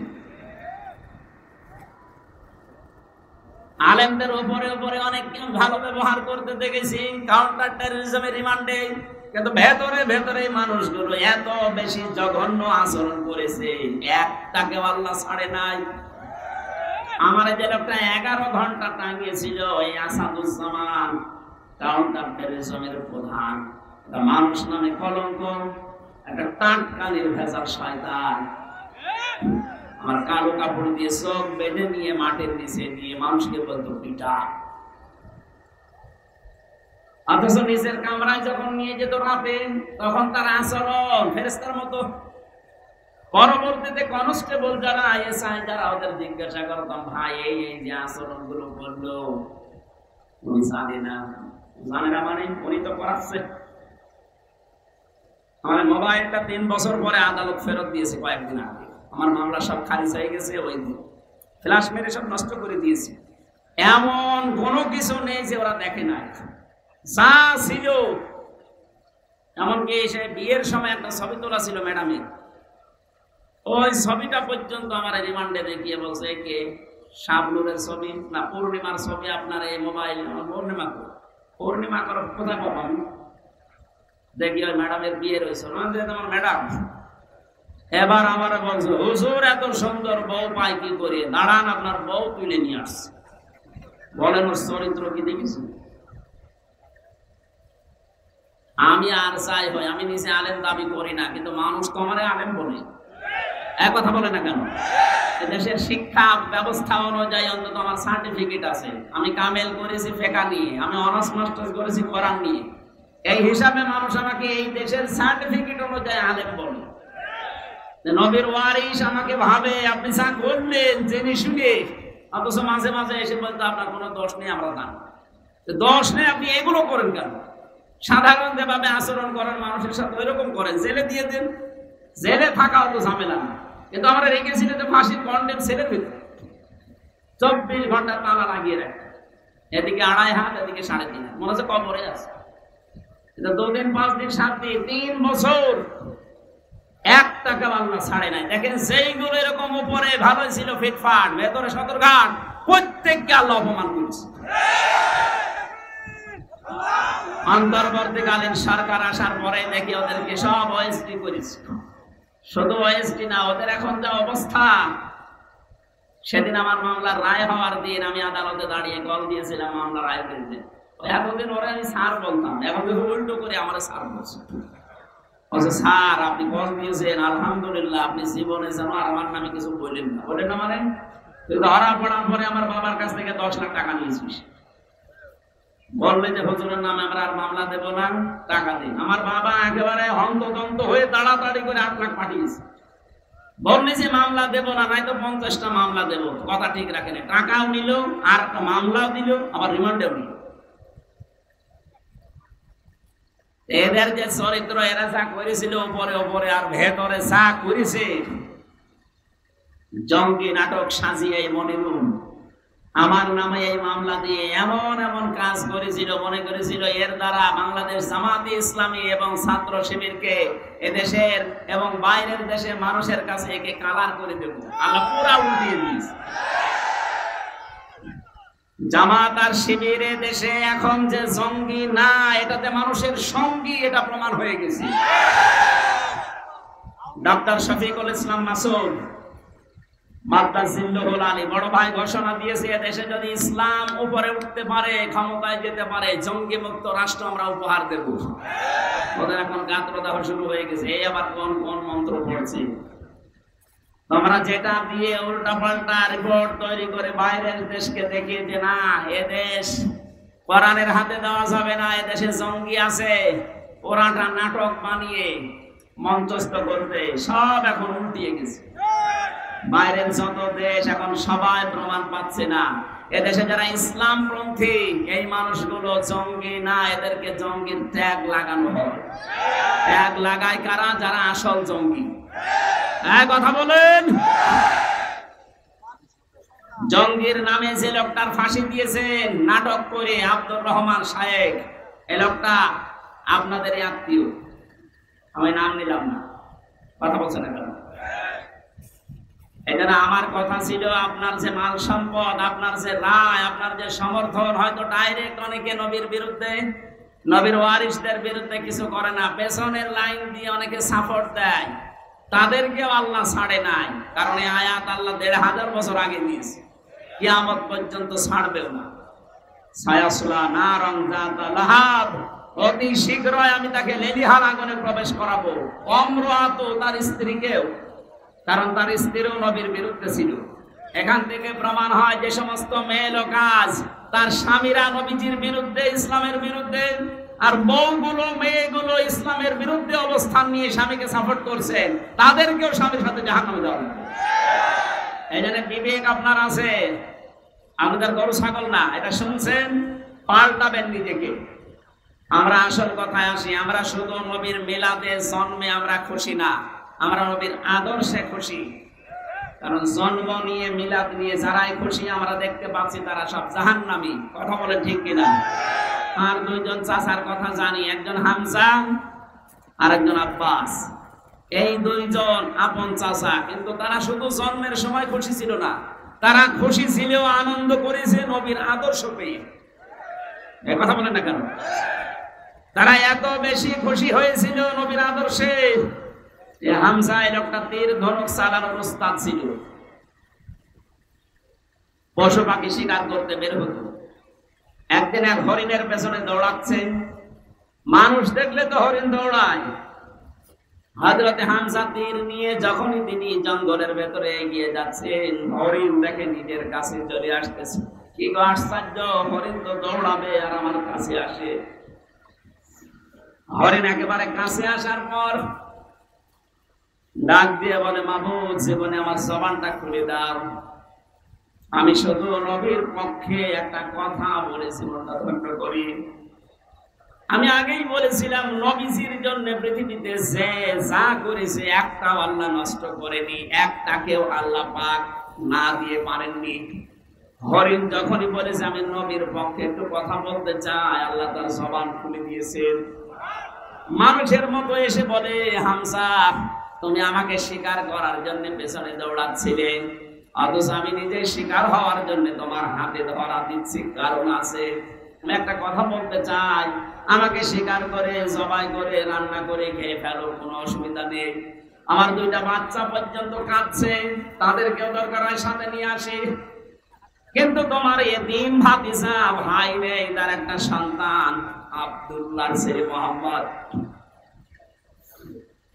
আলেমদের উপরে উপরে অনেক ভালো ব্যবহার করতে দেখেছি কাউন্টার টেররিজমের রিমান্ডে, কিন্তু ভেতরে ভেতরে মানুষগুলো এত বেশি জঘন্য আচরণ করেছে, একটাকে আল্লাহ ছাড়ে নাই। আমার যে লোকটা 11 ঘন্টা টাঙিয়েছিল, ওই আসাদুজ্জামান, কাউন্টার টেররিজমের প্রধান, মানুষ নামে কলঙ্ক, একটা টাটকানির ভেজাল শয়তান। আমার কালো কাপড় দিয়ে চোখ বেঁধে নিয়ে মাটির নিচে নিয়ে মানুষকে বলতো পিটা। অথচ নিজের কামরায় যখন নিয়ে যেত রাতে, তখন তার আচরণ ফেরেশতার মতো। পরবর্তীতে কনস্টেবল যারা, এসআই যারা, ওদের জিজ্ঞাসা করতাম, ভাই এই এই যে আচরণ গুলো করলো, উনি জানে না। জানে না মানে? উনি তো করাচ্ছে। আমার মোবাইলটা 3 বছর পরে আদালত ফেরত দিয়েছে কয়েকদিন আগে। আমার মামলা সব খারিজ হয়ে গেছে, ওই দিন ফ্ল্যাশ মেরে সব নষ্ট করে দিয়েছে। এমন কোনো কিছু নেই যে ওরা দেখে না, যা ছিল। এমনকি সে বিয়ের সময় একটা ছবি তোলা ছিল ম্যাডামের, ওই ছবিটা পর্যন্ত আমার রিমান্ডে দেখিয়ে বলছে, কে শাবনুরের ছবি না পূর্ণিমার ছবি আপনার এই মোবাইল? পূর্ণিমা করার কোথায় পাবেন? দেখি ওই ম্যাডামের বিয়ে রয়েছে, আমার ম্যাডাম। এবার আমার বলছে, হুজুর এত সুন্দর বউ পাই কি করে? দাঁড়ান, আপনার বউ তুলে নিয়ে আসছে। বলেন ওর চরিত্র কি দেখেছি? আমি আর চাই হয়, আমি নিজে আলেম দাবি করি না, কিন্তু মানুষ তো আমার আলেম বলে। এক কথা বলে না কেন? দেশের শিক্ষা ব্যবস্থা অনুযায়ী অন্তত আমার সার্টিফিকেট আছে। আমি কামেল করেছি ফেকা নিয়ে, আমি অনার্স মাস্টার্স করেছি কোরআন নিয়ে। এই হিসাবে মানুষ আমাকে এই দেশের সার্টিফিকেট অনুযায়ী আলেম বলে। নবীর ওয়ারিস আমাকে ভাবে আপনি যা করলেন জেনে শুনে, অথচ মাঝে মাঝে এসে বলতে আপনার কোনো দোষ নেই, আমরা জানি দোষ নেই, আপনি এগুলো করেন কেন? সাধারণ যেভাবে আচরণ করেন মানুষের সাথে ওইরকম করেন, জেলে দিয়ে দেন। জেলে থাকা অত ঝামেলা না, কিন্তু আমরা রেখেছিল যে ফাঁসির কন্ডেম ছেলের ভিতরে 24 ঘন্টা তালা লাগিয়ে রাখে। এদিকে 2.5 হাত, এদিকে 3.5 হাত, মনে হচ্ছে কবরে আছে। 2 দিন 5 দিন 7 দিন 3 বছর 1 টাকা আল্লাহ ছাড়ে নাই। দেখেন যেইগুলো এরকম উপরে ভালো ছিল ফিটফাট, ভেতরে সদরঘাট, প্রত্যেককে আল্লাহ অপমান করেছে। অন্তর্বর্তীকালীন সরকার আসার পরে দেখি ওদেরকে সব ওএসডি করেছে। শুধু ওএসডি না, ওদের এখন যা অবস্থা। সেদিন আমার মামলার রায় হওয়ার দিন আমি আদালতে দাঁড়িয়ে কল দিয়েছিলাম মামলার রায় দিতে। এতদিন ওরা আমি স্যার বলতাম, এখন উল্টো করে আমার স্যার বলছে। স্যার আপনি কল দিয়েছেন, আলহামদুলিল্লাহ, আপনি জীবনে যেন আর আমার নামে কিছু বললেন না। বলেন না মানে ধরা পড়ার পরে আমার বাবার কাছ থেকে 10 লাখ টাকা নিয়েছিস, বললে যে হুজুরের নামে আমরা আর মামলা দেব না, টাকা দিন। আমার বাবা একেবারে হন্তদন্ত হয়ে তাড়াতাড়ি করে 8 লাখ পাঠিয়েছে। বললি যে মামলা দেব না, নয়তো 50টা মামলা দেব। কথা ঠিক রাখেন, টাকাও নিল আর একটা মামলাও দিল, আবার রিমান্ডেও নিল। এদের যে চরিত্র, এরা যা করেছিল উপরে উপরে আর ভেতরে যা করেছে, জঙ্গি নাটক সাজিয়ে মনিরুল আমার নামে এই মামলা দিয়ে এমন এমন কাজ করেছিল, মনে করেছিল এর দ্বারা বাংলাদেশ জামাতে ইসলামী এবং ছাত্র শিবিরকে এদেশের এবং বাইরের দেশের মানুষের কাছে একে কালার করে দেব। আল্লাহ পুরা উল্টিয়ে দিয়েছে। জামাত আর শিবিরে দেশে এখন যে জঙ্গি না, এটাতে মানুষের সঙ্গী, এটা প্রমাণ হয়ে গেছে। ডক্টর শফিকুল ইসলাম মাসুদ বড় ভাই ঘোষণা দিয়েছে, দেশে যদি ইসলাম উপরে উঠতে পারে, ক্ষমতায় যেতে পারে, জঙ্গি মুক্ত রাষ্ট্র আমরা উপহার দেব। ওদের এখন গাত্রদাহ শুরু হয়ে গেছে। এই আবার কোন কোন মন্ত্র পড়ছে, তোমরা যেটা দিয়ে উল্টা পাল্টা রিপোর্ট তৈরি করে বাইরের দেশকে দেখিয়ে যে না, এদেশ কোরআনের হাতে দেওয়া যাবে না, এদেশে জঙ্গি আছে, পুরাটা নাটক বানিয়ে মঞ্চস্থ করতে সব এখন উল্টিয়ে গেছে। বাইরের যত দেশ এখন সবাই প্রমাণ পাচ্ছে না এদেশে যারা ইসলামপন্থী এই মানুষগুলো জঙ্গি না, এদেরকে জঙ্গির ট্যাগ লাগানো হয়। ট্যাগ লাগায় কারা? যারা আসল জঙ্গি। কথা বলেন। জঙ্গির নামে যে লোকটার ফাঁসি দিয়েছেন নাটক করে আব্দুর রহমান শায়েখ, এই লোকটা আপনাদের আত্মীয়, আমি নাম নিলাম না, কথা বলছেন না কেন? এজন্য আমার কথা ছিল, আপনার যে মাল সম্পদ, আপনার যে রায়, আপনার যে সমর্থন, হয়তো ডাইরেক্ট অনেকে নবীর বিরুদ্ধে, নবীর ওয়ারিসদের বিরুদ্ধে কিছু করে না, পেছনের লাইন দিয়ে অনেকে সাপোর্ট দেয়, তাদেরকেও আল্লাহ ছাড়ে নাই। কারণ এই আয়াত আল্লাহ 1500 বছর আগে দিয়েছে, কিয়ামত পর্যন্ত ছাড়বেও না। সায়াসলা নারান যাতা লাহাব, অতি শীঘ্রই আমি তাকে লেলিহান আগুনে প্রবেশ করাবো। অমরাত, তার স্ত্রীকেও, কারণ তার স্ত্রীও নবীর বিরুদ্ধে ছিল। এখান থেকে প্রমাণ হয় যে সমস্ত মেয়ে কাজ তার স্বামীরা নবীজির বিরুদ্ধে, ইসলামের বিরুদ্ধে, আর বউগুলো মেয়েগুলো ইসলামের বিরুদ্ধে অবস্থান নিয়ে স্বামীকে সাপোর্ট করছেন, তাদেরকেও স্বামীর সাথে জাহান্নামে দেওয়া হবে। এই জন্য বিবেক আপনার আছে, আমাদের গরু ছাগল না, এটা শুনছেন, পাল্টাবেন নিজেকে। আমরা আসল কথায় আসি, আমরা শুধু নবীর মিলাদে জন্মে আমরা খুশি না, আমরা নবীর আদর্শে খুশি। কারণ জন্ম নিয়ে মিলাদ নিয়ে যারাই খুশি আমরা দেখতে পাচ্ছি তারা সব জাহান্নামী। কথা বলেন ঠিক কিনা? আর দুইজন চাচার কথা জানি, একজন হামজা আর একজন আব্বাস। এই দুইজন আপন চাচা, কিন্তু তারা শুধু জন্মের সময় খুশি ছিল না, তারা খুশি ছিল, আনন্দ করেছে নবীর আদর্শ পেয়ে। এই কথা বলেন না কেন? তারা এত বেশি খুশি হয়েছিল নবীর আদর্শে, হামজা এই লোকটা তীর ধনুক চালানোর উস্তাদ ছিল। পশু পাখি শিকার করতে বের হতো। একদিন এক হরিণের পেছনে দৌড়াচ্ছে, মানুষ দেখলে তো হরিণ দৌড়ায়। হযরতে হামজা তীর নিয়ে যখনই তিনি জঙ্গলের ভেতরে এগিয়ে যাচ্ছেন, হরিণ দেখে নিজের কাছে চলে আসতেছে। কি গো আশ্চর্য, হরিণ তো দৌড়াবে আর আমার কাছে আসে। হরিণ একেবারে কাছে আসার পর ডাক দিয়ে বলে, মাবুদ, জীবনে আমার জবানটা খুলে দাও, আমি শুধু নবীর পক্ষে একটা কথা বলেছি, মনোধন্য করি। আমি আগেই বলেছিলাম নবীজির জন্য পৃথিবীতে যে যা করেছে একটাও আল্লাহ নষ্ট করেনি, একটাকেও আল্লাহ পাক না দিয়ে পারেননি। হরিণ যখনই বলেছে আমি নবীর পক্ষে একটু কথা বলতে চাই, আল্লাহ তার জবান খুলে দিয়েছেন। মানুষের মতো এসে বলে, হামজা, তুমি আমাকে শিকার করার জন্য পেছনে দৌড়াচ্ছিলে, অথচ আমি নিজে শিকার হওয়ার জন্য তোমার হাতে ধরা দিচ্ছি, কারণ আছে। আমি একটা কথা বলতে চাই, আমাকে শিকার করে জবাই করে রান্না করে খেয়ে ফেলো, কোনো অসুবিধা নেই। আমার দুইটা বাচ্চা পর্যন্ত কাঁদছে, তাদেরকেও দরকার হয় সাথে নিয়ে আসি। কিন্তু তোমার এতিম ভাতিজা ভাই নেই, তার একটা সন্তান আব্দুল্লাহর ছেলে মোহাম্মদ।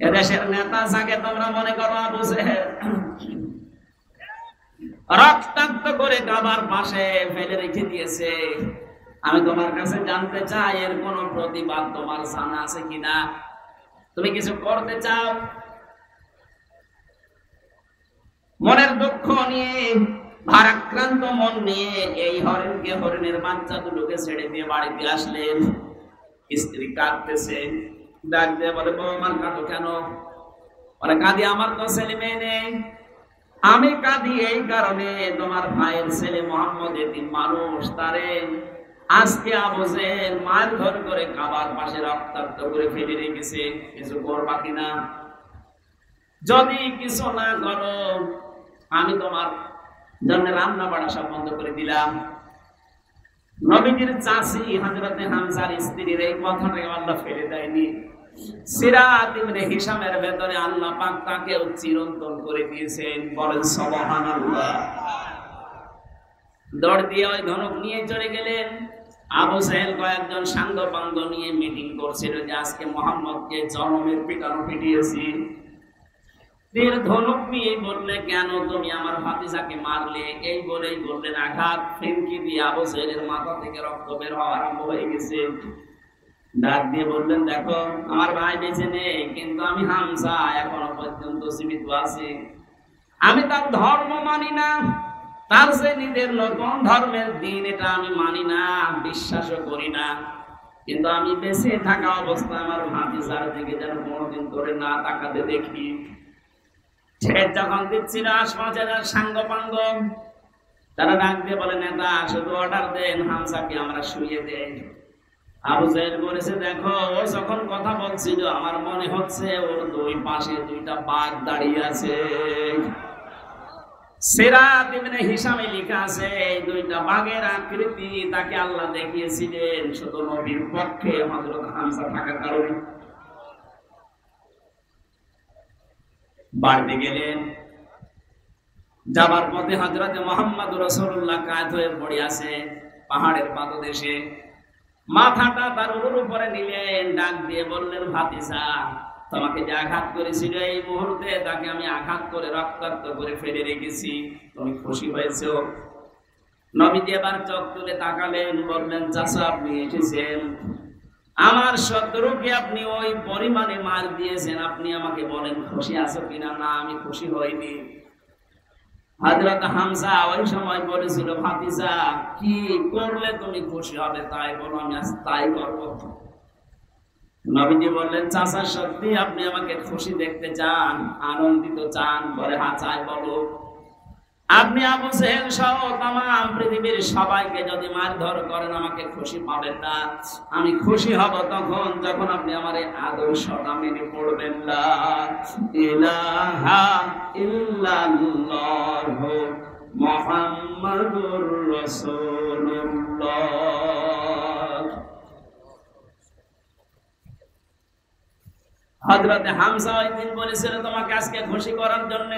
এদেশের নেতা যাকে তোমরা মনে করো আবু জেহেল, রক্তাক্ত করে কাবার পাশে ফেলে রেখে দিয়েছে। আমি তোমার কাছে জানতে চাই এর কোন প্রতিবাদ তোমার জানা আছে কিনা, তুমি কিছু করতে চাও? মনের দুঃখ নিয়ে, ভারাক্রান্ত মন নিয়ে এই হরিণের বাচ্চা দুটোকে ছেড়ে দিয়ে বাড়িতে আসলেন। স্ত্রী কাঁদতেছে, ডাক দিয়ে বলে, বৌমার কাঁদো কেন? বলে, কাঁদি আমার তো ছেলে মেয়ে নেই। আমি কাঁদি এই কারণে, তোমার ভাইয়ের ছেলে মোহাম্মদ এতিম মানুষ, তারে আজকে আবু জেহেল মারধর করে কাবার পাশে রক্তাক্ত করে ফেলে রেখেছে। কিছু করবা কিনা? যদি কিছু না করো আমি তোমার জন্য রান্না বাড়া সব বন্ধ করে দিলাম। নবীজির চাচি হযরতে হামজার স্ত্রীর এই কথাটাকে আল্লাহ ফেলে দেয়নি। সিরাত ইবনে হিশামের ভেতরে আল্লাহ পাক তাকে চিরন্তন করে দিয়েছেন। বলেন সুবহানাল্লাহ। দৌড় দিয়ে ওই ধনুক নিয়ে চলে গেলেন। আবু জেহেল কয়েকজন সাঙ্গ পাঙ্গ নিয়ে মিটিং করছিল যে আজকে মোহাম্মদকে জনমের পিটানো পিটিয়েছি। তীর ধনুক নিয়ে বললে, কেন তুমি আমার ভাতিজাকে মারলে? এই বলেই বললেন আঘাত। ফিনকি দিয়ে আবু জেহেলের মাথা থেকে রক্ত বের হওয়া আরম্ভ হয়ে গেছে। ডাক দিয়ে বললেন, দেখো আমার ভাই বেঁচে নেই, কিন্তু আমি হামজা এখনো পর্যন্ত জীবিত আছি। আমি তার ধর্ম মানি না, তার যে নিজের নতুন ধর্মের দিন এটা আমি মানি না, বিশ্বাসও করি না। কিন্তু আমি বেঁচে থাকা অবস্থায় আমার ভাতিজার দিকে যেন কোনোদিন ধরে না তাকাতে দেখি। যখন দিচ্ছিল আশপাশের সাঙ্গ পাঙ্গ তারা ডাক দিয়ে বলে, নেতা শুধু অর্ডার দেন, হামজাকে আমরা শুয়ে দেই। আবু জেহেল বলেছে, দেখো ও যখন কথা বলছিল আমার মনে হচ্ছে ওর দুই পাশে দুইটা বাঘ দাঁড়িয়ে আছে। সিরাত ইবনে হিশামে লেখা আছে এই দুইটা বাঘের আকৃতি তাকে আল্লাহ দেখিয়েছিলেন শুধু নবীর পক্ষে হযরত হামজা থাকার কারণে। বাড়িতে গেলেন, যাবার পথে হযরত মুহাম্মদ রাসূলুল্লাহ কাঁধ হয়ে পড়ে আছে পাহাড়ের পাদদেশে। মাথাটা তার উপরে নিলেন, ডাক দিয়ে বললেন, ভাতিজা তোমাকে যে আঘাত করেছিল এই মুহূর্তে তাকে আমি আঘাত করে রক্তাক্ত করে ফেলে রেখেছি, তুমি খুশি হয়েছো? নবীজি এবার চোখ তুলে তাকালেন, বললেন, চাচা আপনি এসেছেন, আমার শত্রুকে আপনি ওই পরিমাণে মার দিয়েছেন, আপনি আমাকে বলেন খুশি আছো কিনা? না, আমি খুশি হইনি। হযরত হামজা ওই সময় বলেছিল, ভাতিজা কি করলে তুমি খুশি হবে তাই বলো, আমি আজ তাই করব। নবীজি বললেন, চাচা সত্যি আপনি আমাকে খুশি দেখতে চান, আনন্দিত চান? বলে, হ্যাঁ চাই, বলো। আপনি আবু জেহেল সহ তামাম পৃথিবীর সবাইকে যদি মারধর করেন আমাকে খুশি পাবেন না। আমি খুশি হব তখন যখন আপনি আমার এই আদর্শটা মেনে পড়বেন। লা ইলাহা ইল্লাল্লাহ মুহাম্মাদুর রাসূলুল্লাহ। হযরত হামজা ওই দিন বলেছিল তোমাকে আজকে খুশি করার জন্য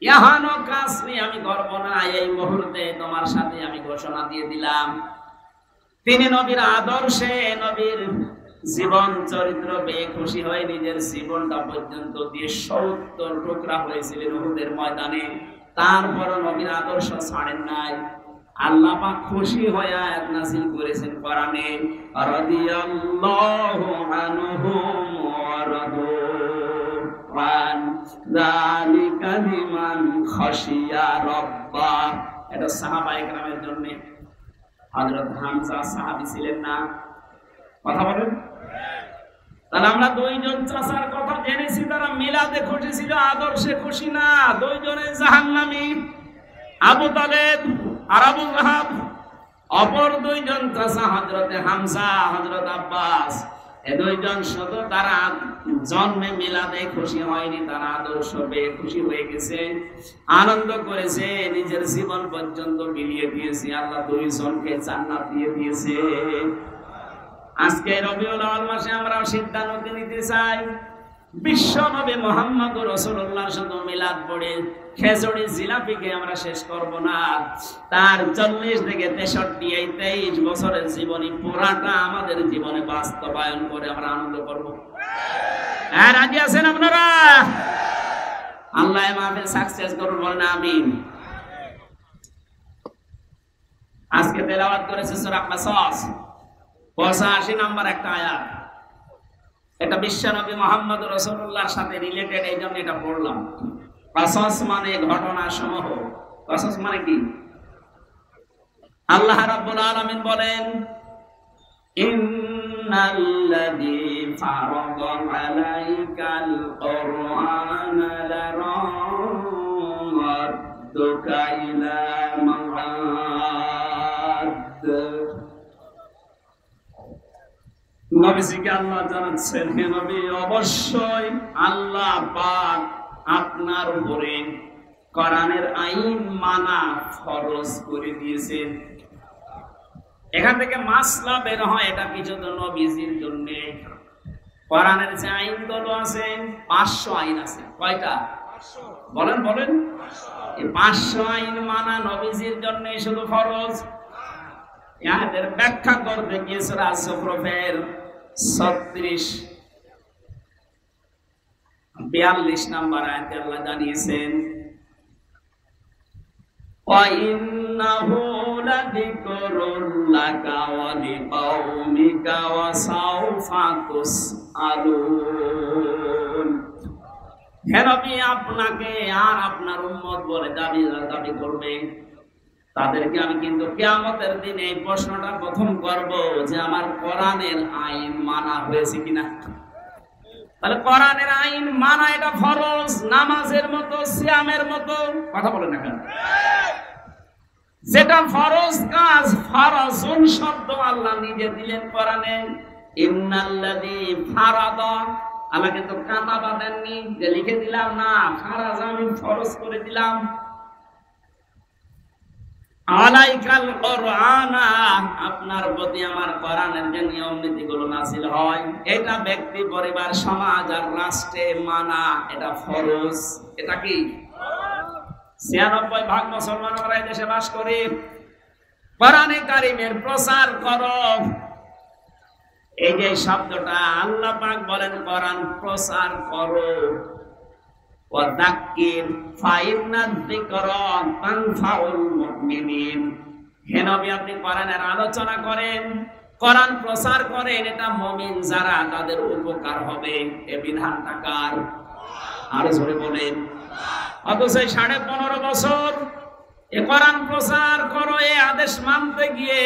ইহানো কাজ নিয়ে আমি করব না, এই মুহূর্তে তোমার সাথে আমি ঘোষণা দিয়ে দিলাম। তিনি নবীর আদর্শে, নবীর জীবন চরিত্র পেয়ে খুশি হয়ে নিজের জীবনটা পর্যন্ত দিয়ে ৭০ টুকরা হয়েছিলেন উহুদের ময়দানে। তারপরও নবীর আদর্শ ছাড়েন নাই। আল্লাহ পাক খুশি হয়ে আয়াত নাযিল করেছেন কোরআনে, রাদিয়াল্লাহু আনহুম ওয়া রাদু আন যালিকা লিমান খাশিয়া রাব্বা। এটা সাহাবায়ে কেরামের জন্য। হযরত হামজা সাহাবী ছিলেন না? কথা বলেন। তাহলে আমরা দুইজন চাচার কথা জেনেছি, তারা মিলাদে খুশি ছিল, আদর্শে খুশি না। দুইজনে জাহান্নামী, আবু তালেব আর আবু লাহাব। অপর দুইজন চাচা হযরতে হামজা, হযরত আব্বাস, এই দুইজন শুধু তারা জন্মে মিলাদে খুশি হয়নি, তারা আদর্শ পেয়ে খুশি হয়ে গেছে, আনন্দ করেছে, নিজের জীবন পর্যন্ত বিলিয়ে দিয়েছে। আল্লাহ দুইজনকে জান্নাত দিয়ে দিয়েছে। আজকে রবিউল আউয়াল মাসে আমরা সিদ্ধান্ত নিতে চাই, বিশ্ব নবী মুহাম্মদ রাসূলুল্লাহ শুধু মিলাদ পড়ে খেজুরি জিলাপিকে আমরা শেষ করব না। তার 40 থেকে 63 এই 23 বছরের জীবনী পুরাটা আমাদের জীবনে বাস্তবায়ন করে আমরা আনন্দ করব। হ্যাঁ, রাজি আছেন আপনারা? আল্লাহ মাহফিল সাকসেস করুন, বলেন আমিন। আজকে তেলাওয়াত করেছে সূরা কাসাস 85 নম্বর একটা আয়াত। এটা বিশ্বনবী মুহাম্মদ রাসূলুল্লাহর সাথে রিলেটেড, এইজন্য এটা পড়লাম। কাসাস মানে ঘটনা সমূহ। কাসাস মানে কি? আল্লাহ রাব্বুল আলামিন বলেন, ইন্নাল্লাযী ফারাদা আলাইকাল কুরআনা লারাদ্দুকা ইলা মাআদ। নবীজিকে আল্লাহ জানাচ্ছেন, হে নবী, অবশ্যই আল্লাহ পাক আপনার উপরে কোরআনের আইন মানা ফরজ করে দিয়েছেন। এখান থেকে মাসলা বের হয়, এটা কিছু তো নবীজির জন্য। কোরআনের যে আইনগুলো আছে 500 আইন আছে। কয়টা? বলেন বলেন। এই 500 আইন মানা নবীজির জন্য শুধু ফরজ। এর ব্যাখ্যা করতে গিয়ে সূরা যুখরুফের 42 নম্বর আয়াতে আল্লাহ জানিয়েছেন, وَإِنَّهُ لَذِكْرٌ لَكَ وَلِقَوْمِكَ وَسَوْفَ تُسْأَلُونَ। হে নবী, আপনাকে আর আপনার উম্মত বলে দাবি করবে, তাদেরকে আমি কিন্তু কিয়ামতের দিনে এই প্রশ্নটা প্রথম করব যে আমার কোরআনের আইন মানা হয়েছে কিনা। তাহলে কোরআনের আইন মানা এটা ফরজ, নামাজের মতো, সিয়ামের মতো। কথা বলেন না কেন? যেটা ফরজ কাজ, ফারাজুন শব্দ আল্লাহ নিজে দিলেন কোরআনে। ইন্নাল্লাযী ফারাদা, আল্লাহ কিন্তু কাঁটা বাঁধেননি যে লিখে দিলাম, না, ফারাজ আমি ফরজ করে দিলাম। আলাইকাল কুরআনা, আপনার প্রতি আমার কোরআনের যে নিয়ম নীতিগুলো নাযিল হয়, এটা ব্যক্তি, পরিবার, সমাজ আর রাষ্ট্রে মানা এটা ফরজ। এটা কি? 96% মুসলমান আমরা এই দেশে বাস করি। কোরআনে কারীমের প্রচার করো, এই যে শব্দটা আল্লাহ পাক বলেন কোরআন প্রচার করো। ওয়াদাক্কির ফাইন্নায যিকরা তানফাউল মুমিনিন। হে নবী, আপনি কোরআনের আলোচনা করেন, কোরআন প্রচার করেন, এটা মুমিন যারা তাদের উপকার হবে। এই বিধানটা কার? আরো জোরে বলেন। অথচ 15.5 বছর এ কোরআন প্রচার করো, এ আদেশ মানতে গিয়ে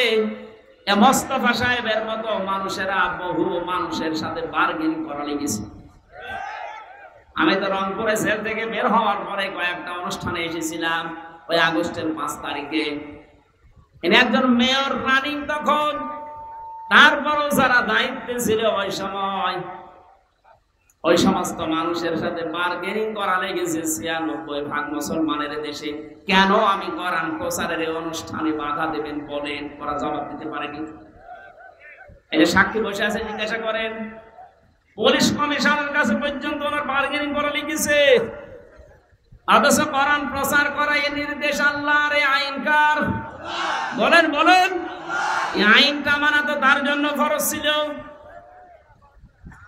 এ মোস্তফা সাহেবের মতো মানুষেরা বহু মানুষের সাথে বার্গেন করা লেগেছে। আমি তো রংপুরে জেল থেকে বের হওয়ার পরে কয়েকটা অনুষ্ঠানে এসেছিলাম। ওই আগস্টের 5 তারিখে এনে একজন মেয়র রানিং তখন, তারপরও যারা দায়িত্বে ছিল ওই সমস্ত মানুষের সাথে বার্গেনিং করা লেগেছে 96% মুসলমানের দেশে। কেন আমি কোরআন প্রচারের এই অনুষ্ঠানে বাধা দেবেন বলেন? ওরা জবাব দিতে পারেনি। এই যে সাক্ষী বসে আছে, জিজ্ঞাসা করেন, পুলিশ কমিশনারের কাছে পর্যন্ত ওনার বার্গেনিং করা লেগেছে। অথচ কোরআন প্রচার করা এই নির্দেশ আল্লাহর, এই আইন কার? বলেন বলেন। এই আইনটা মানা তো তার জন্য ফরজ ছিল,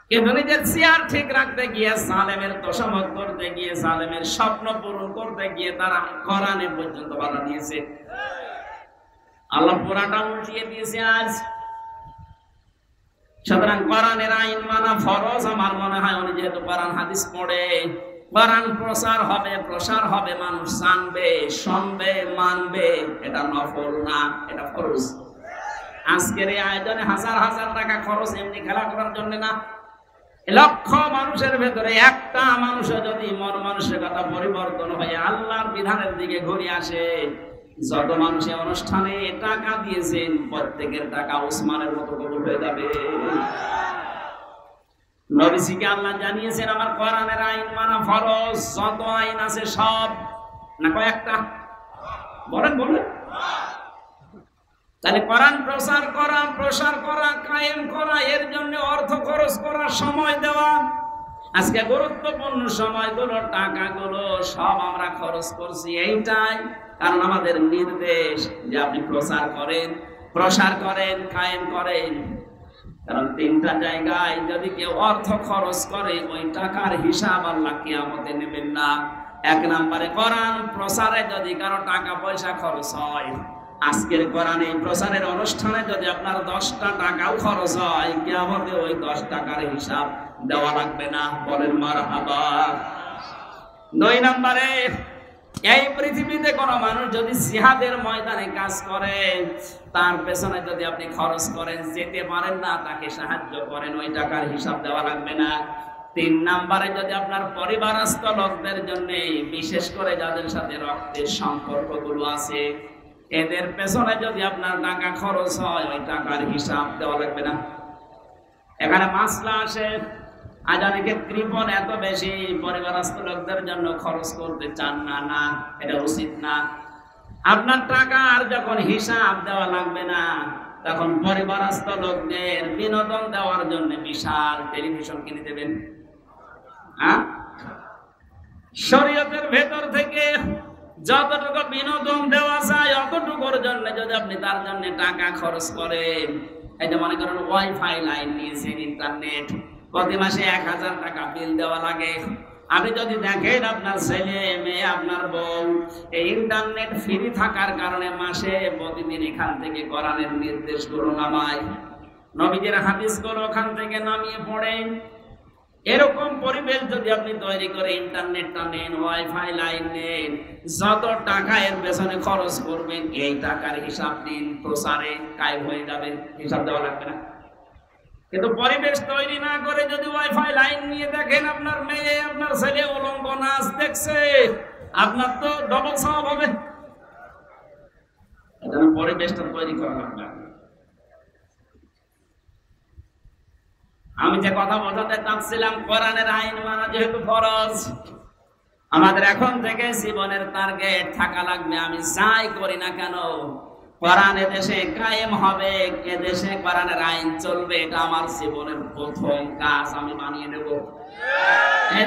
কিন্তু নিজের চেয়ার ঠিক রাখতে গিয়ে, জালেমের তোষামত করতে গিয়ে, জালেমের স্বপ্ন পূরণ করতে গিয়ে তারা কোরআনে পর্যন্ত বাধা দিয়েছে। আল্লাহ পুরাটা উল্টিয়ে দিয়েছে আজ। সুতরাং কোরআনের আইন মানা ফরজ। আমার মনে হয় উনি যেহেতু কোরআন হাদিস পড়ে, কোরআন প্রচার হবে, প্রসার হবে, মানুষ জানবে, শুনবে, মানবে। এটা নফল না, এটা ফরজ। আজকের এই আয়োজনে হাজার হাজার টাকা খরচ এমনি খেলা করার জন্য না। লক্ষ মানুষের ভেতরে একটা মানুষও যদি মন মানসিকতা পরিবর্তন হয়ে আল্লাহর বিধানের দিকে ঘুরে আসে, যত মানুষের অনুষ্ঠানে টাকা দিয়েছেন প্রত্যেকের টাকা ওসমানের মতো কবুল হয়ে যাবে। নবীজিকে আল্লাহ জানিয়েছেন আমার কোরআনের আইন মানা ফরজ। যত আইন আছে সব, না কয়েকটা? বলেন বলেন। তাহলে কোরআন প্রচার করা, কায়েম করা, এর জন্য অর্থ খরচ করা, সময় দেওয়া। আজকে গুরুত্বপূর্ণ সময়গুলো, টাকাগুলো সব আমরা খরচ করছি এইটাই, কারণ আমাদের নির্দেশ যে আপনি প্রচার করেন, কায়েম করেন। কারণ 3টা জায়গায় যদি কেউ অর্থ খরচ করে, ওই টাকার হিসাব আল্লাহ কিয়ামতে নেবেন না। 1 নম্বরে কোরআন প্রচারে যদি কারো টাকা পয়সা খরচ হয়, আজকের কোরআন এই প্রচারের অনুষ্ঠানে যদি আপনার 10টা টাকাও খরচ হয়, কিয়ামতে ওই 10 টাকার হিসাব দেওয়া লাগবে না। বলেন মারহাবা। 2 নম্বরে, এই পৃথিবীতে কোনো মানুষ যদি জিহাদের ময়দানে কাজ করে, তার পেছনে যদি আপনি খরচ করেন, যেতে পারেন না, তাকে সাহায্য করেন, ওই টাকার হিসাব দেওয়া লাগবে না। 3 নম্বরে, যদি আপনার পরিবারস্থ লোকদের জন্য, বিশেষ করে যাদের সাথে রক্তের সম্পর্কগুলো আছে, এদের পেছনে যদি আপনার টাকা খরচ হয়, ওই টাকার হিসাব দেওয়া লাগবে না। এখানে মাসলা আসে, আজ অনেকে কৃপণ এত বেশি পরিবারস্থ লোকদের জন্য খরচ করতে চান না। না, এটা উচিত না। আপনার টাকার যখন হিসাব দেওয়া লাগবে না, তখন পরিবারস্থ লোকদের বিনোদন দেওয়ার জন্য বিশাল টেলিভিশন কিনে দেবেন। শরীয়তের ভেতর থেকে যতটুকু বিনোদন দেওয়া যায়, অতটুকুর জন্য যদি আপনি তার জন্য টাকা খরচ করেন, এটা মনে করেন ওয়াইফাই লাইন নিয়েছেন, ইন্টারনেট, প্রতি মাসে 1000 টাকা বিল দেওয়া লাগে। আপনি যদি দেখেন আপনার ছেলে মেয়ে, আপনার বউ এই ইন্টারনেট ফ্রি থাকার কারণে মাসে প্রতিদিন এখান থেকে কোরআনের নির্দেশগুলো নামায়, নবীদের হাদিসগুলো ওখান থেকে নামিয়ে পড়েন, এরকম পরিবেশ যদি আপনি তৈরি করে ইন্টারনেটটা নেন, ওয়াইফাই লাইন নেন, যত টাকা এর পেছনে খরচ করবেন, এই টাকার হিসাব দিন, প্রচারে কায়েম হয়ে যাবে, হিসাব দেওয়া লাগবে না। কিন্তু পরিবেশ তৈরি না করে যদি ওয়াইফাই লাইন নিয়ে দেখেন আপনার মেয়ে, আপনার ছেলে উলঙ্গ নাচ দেখছে, আপনার তো ডবল সওয়াব হবে। এজন্য পরিবেশটা তৈরি করা লাগবে। আমি যে কথা বোঝাতে চাচ্ছিলাম, কোরআনের আইন মানা যেহেতু ফরজ, আমাদের এখন থেকে জীবনের টার্গেট থাকা লাগবে, আমি যাই করি না কেন কোরআন এদেশে কায়েম হবে, এদেশে কোরআনের আইন চলবে, এটা আমার জীবনের প্রথম কাজ, আমি বানিয়ে নেব।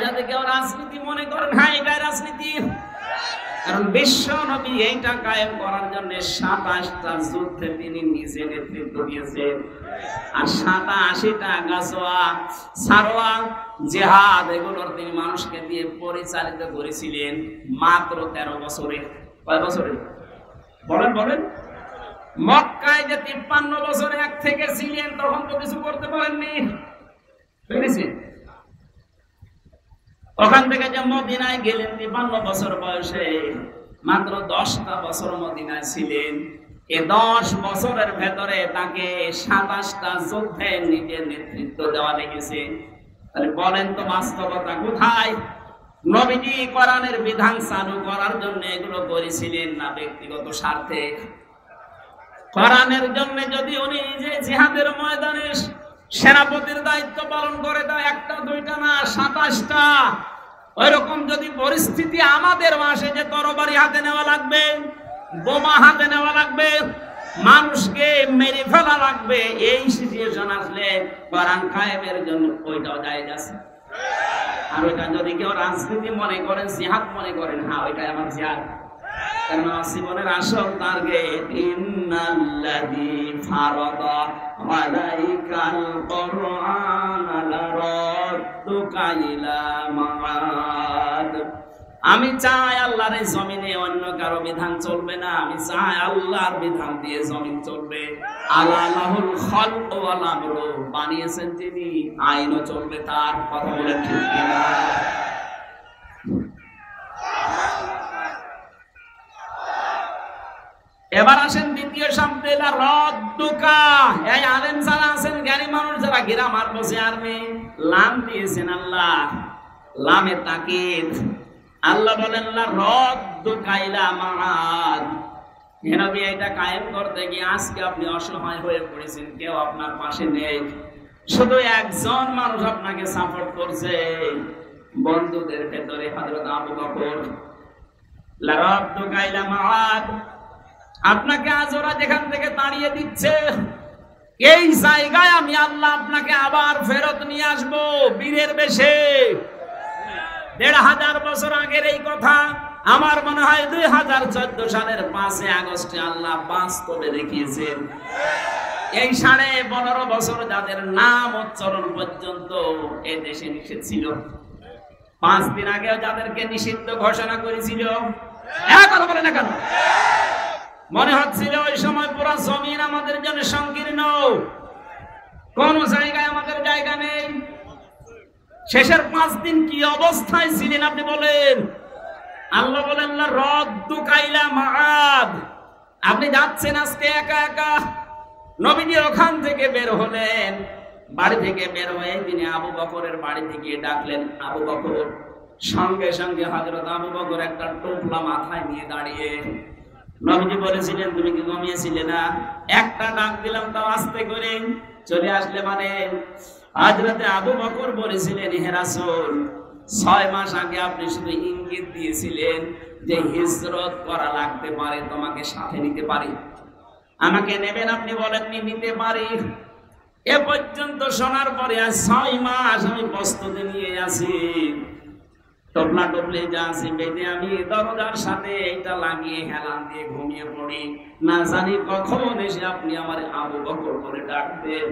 যদি কেউ রাজনীতি মনে করেন, হ্যাঁ এটাই রাজনীতি, কারণ বিশ্ব নবী এইটা কায়েম করার জন্য 27টা যুদ্ধে তিনি নিজে নেতৃত্ব দিয়েছেন, আর 87টা গাজওয়া, সারওয়া, জিহাদ এগুলোর তিনি মানুষকে দিয়ে পরিচালিত করেছিলেন মাত্র 13 বছরে। কয় বছরে বলেন বলেন? মক্কায় যে 53 বছর এক থেকে ছিলেন, তখন তো কিছু করতে পারেননি, পেরেছেন? ওখান থেকে যে মদিনায় গেলেন 53 বছর বয়সে, মাত্র 10টা বছর মদিনায় ছিলেন। এই 10 বছরের ভেতরে তাকে 27টা যুদ্ধে নিজের নেতৃত্ব দেওয়া লেগেছে। তাহলে বলেন তো বাস্তবতা কোথায়? নবীজি কোরআনের বিধান চালু করার জন্য এগুলো করেছিলেন না ব্যক্তিগত স্বার্থে? কোরআনের জন্য যদি উনি যে জিহাদের ময়দানে সেনাপতির দায়িত্ব পালন করে, তা 1টা 2টা না 27টা, ওইরকম যদি পরিস্থিতি আমাদের মাসে যে তরবারি হাতে নেওয়া লাগবে, বোমা হাতে নেওয়া লাগবে, মানুষকে মেরে ফেলা লাগবে, এই সিচুয়েশন আসলে কোরআন কায়েমের জন্য ওইটাও জায়েজ আছে। আর ওইটা যদি কেউ রাজনীতি মনে করেন, জিহাদ মনে করেন, হ্যাঁ ওইটাই আমার জিহাদ, কারণ আমার জীবনের আসল টার্গেট ইন্নাল্লাযী ফারাদা আলাইকাল কুরআন লারাদ্দুকা ইলা মাআদ। আমি চাই আল্লাহর এই জমিনে অন্য কারো বিধান চলবে না, আমি চাই আল্লাহর বিধান দিয়ে জমিন চলবে। আলাহুল খালক ওয়াল আমরু, বানিয়েছেন যিনি, আইনও চলবে তার। কথা বলেন ঠিক কিনা? এবার আসেন দ্বিতীয় শব্দে, রাদ্দুকা। এই আলেম যারা আছেন, জ্ঞানী মানুষ যারা, গ্রামার বসে আর নেই, লাম দিয়েছেন আল্লাহ, লামে তাকিদ। আল্লাহ বলেন রাদ্দুকা ইলা মাআদ। হে নবী, এটা কায়েম করতে গিয়ে আজকে আপনি অসহায় হয়ে পড়েছেন, কেউ আপনার পাশে নেই, শুধু একজন মানুষ আপনাকে সাপোর্ট করছে, বন্ধুদের ভেতরে হযরত আবু বকর। রাদ্দুকা ইলা মাআদ, আপনাকে আজ ওরা যেখান থেকে তাড়িয়ে দিচ্ছে, এই জায়গায় আমি আল্লাহ আপনাকে আবার ফেরত নিয়ে আসবো বীরের বেশে। 1500 বছর আগের এই কথা, আমার মনে হয় 2014 সালের 5 আগস্টে আল্লাহ বাস্তবে দেখিয়েছেন। এই 15.5 বছর যাদের নাম উচ্চারণ পর্যন্ত এই দেশে নিষেধ ছিল, 5 দিন আগেও যাদেরকে নিষিদ্ধ ঘোষণা করেছিল, কথা বলে না কেন? মনে হচ্ছিল ওই সময় পুরো জমিন আমাদের জন্য সংকীর্ণ, কোন জায়গায় আমাদের জায়গা নেই। শেষের 5 দিন কি অবস্থায় ছিলেন আপনি বলেন? আল্লাহ বলেন রদ্দু কাইলা মাআদ, আপনি যাচ্ছেন আজকে একা একা। নবীজি ওখান থেকে বের হলেন, বাড়ি থেকে বের হয়ে তিনি আবু বকরের বাড়িতে গিয়ে ডাকলেন আবু বকর। সঙ্গে সঙ্গে হযরত আবু বকর একটা টোপলা মাথায় নিয়ে দাঁড়িয়ে। নবীজি বলেছিলেন তুমি কি ঘুমিয়েছিলে না? একটা ডাক দিলাম তাও আস্তে করে চলে আসলে মানে। হযরতে আবু বকর বলেছিলেন হে রাসূল, 6 মাস আগে আপনি শুধু ইঙ্গিত দিয়েছিলেন যে হিজরত করা লাগতে পারে, তোমাকে সাথে নিতে পারি, আমাকে নেবেন, আপনি বলেননি নিতে পারি। এ পর্যন্ত শোনার পরে আজ 6 মাস আমি প্রস্তুতি নিয়ে আছি, টপলা টপলে যা আছে বেঁধে আমি দরজার সাথে এটা লাগিয়ে হেলান দিয়ে ঘুমিয়ে পড়ি, না জানি কখন এসে আপনি আমার আবু বকর করে ডাকবেন।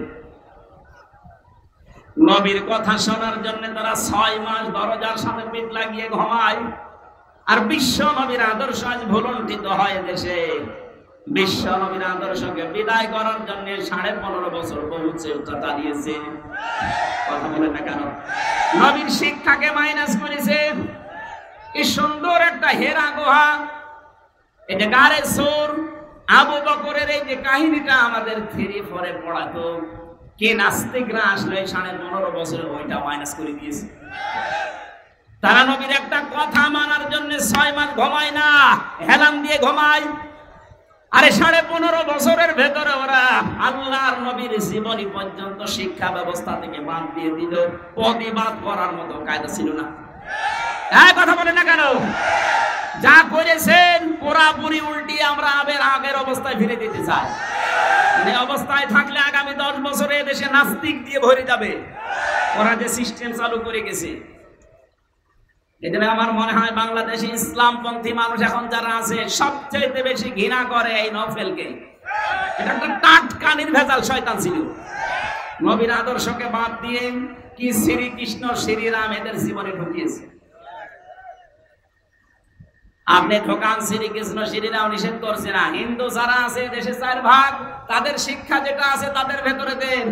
নবীর কথা শোনার জন্য তারা 6 মাস দরজার সাথে পিঠ লাগিয়ে ঘুমায়। আর বিশ্ব নবীর আদর্শ আজ ভুলণ্ঠিত হয় দেশে। বিশ্ব নবীর আদর্শকে বিদায় করার জন্য 15.5 বছর বহু চেষ্টা চালিয়েছে। কথা বলে না কেন? নবীর শিক্ষাকে মাইনাস করেছে। কি সুন্দর একটা হেরা গুহা, এই যে গারে সোর আবু বকরের এই যে কাহিনীটা আমাদের 3-4 পড়াতো, কে নাস্তিকরা আসলে 15.5 বছরে ওইটা মাইনাস করে দিয়েছে। তারা নবীর একটা কথা মানার জন্য 6 মাস ঘুমায় না, হেলান দিয়ে ঘুমায়। আরে 15.5 বছরের ভেতরে ওরা আল্লাহর নবীর জীবনী পর্যন্ত শিক্ষা ব্যবস্থা থেকে বাদ দিয়ে দিল। প্রতিবাদ করার মতো কায়দা ছিল না। এই কথা বলে না কেন? যা করেছেন পুরাপুরি উল্টিয়ে আমরা আগের অবস্থায় ফিরে দিতে চাই। এই অবস্থায় থাকলে আগামী 10 বছরে দেশে নাস্তিক দিয়ে ভরে যাবে। ওরা যে সিস্টেম চালু করে গেছে, এজন্য আমার মনে হয় বাংলাদেশে ইসলামপন্থী মানুষ এখন যারা আছে সবচেয়ে বেশি ঘৃণা করে এই নওফেলকে। এটা একটা টাটকা নির্ভেজাল শয়তান ছিল। নবীর আদর্শকে বাদ দিয়ে কি শ্রীকৃষ্ণ শ্রীরাম এদের জীবনে ঢুকিয়েছে। আপনি ঠকান, শ্রীকৃষ্ণ শ্রীরাম নিষেধ করছে না। হিন্দু যারা আছে দেশে 4 ভাগ, তাদের শিক্ষা যেটা আছে তাদের ভেতরে দেন।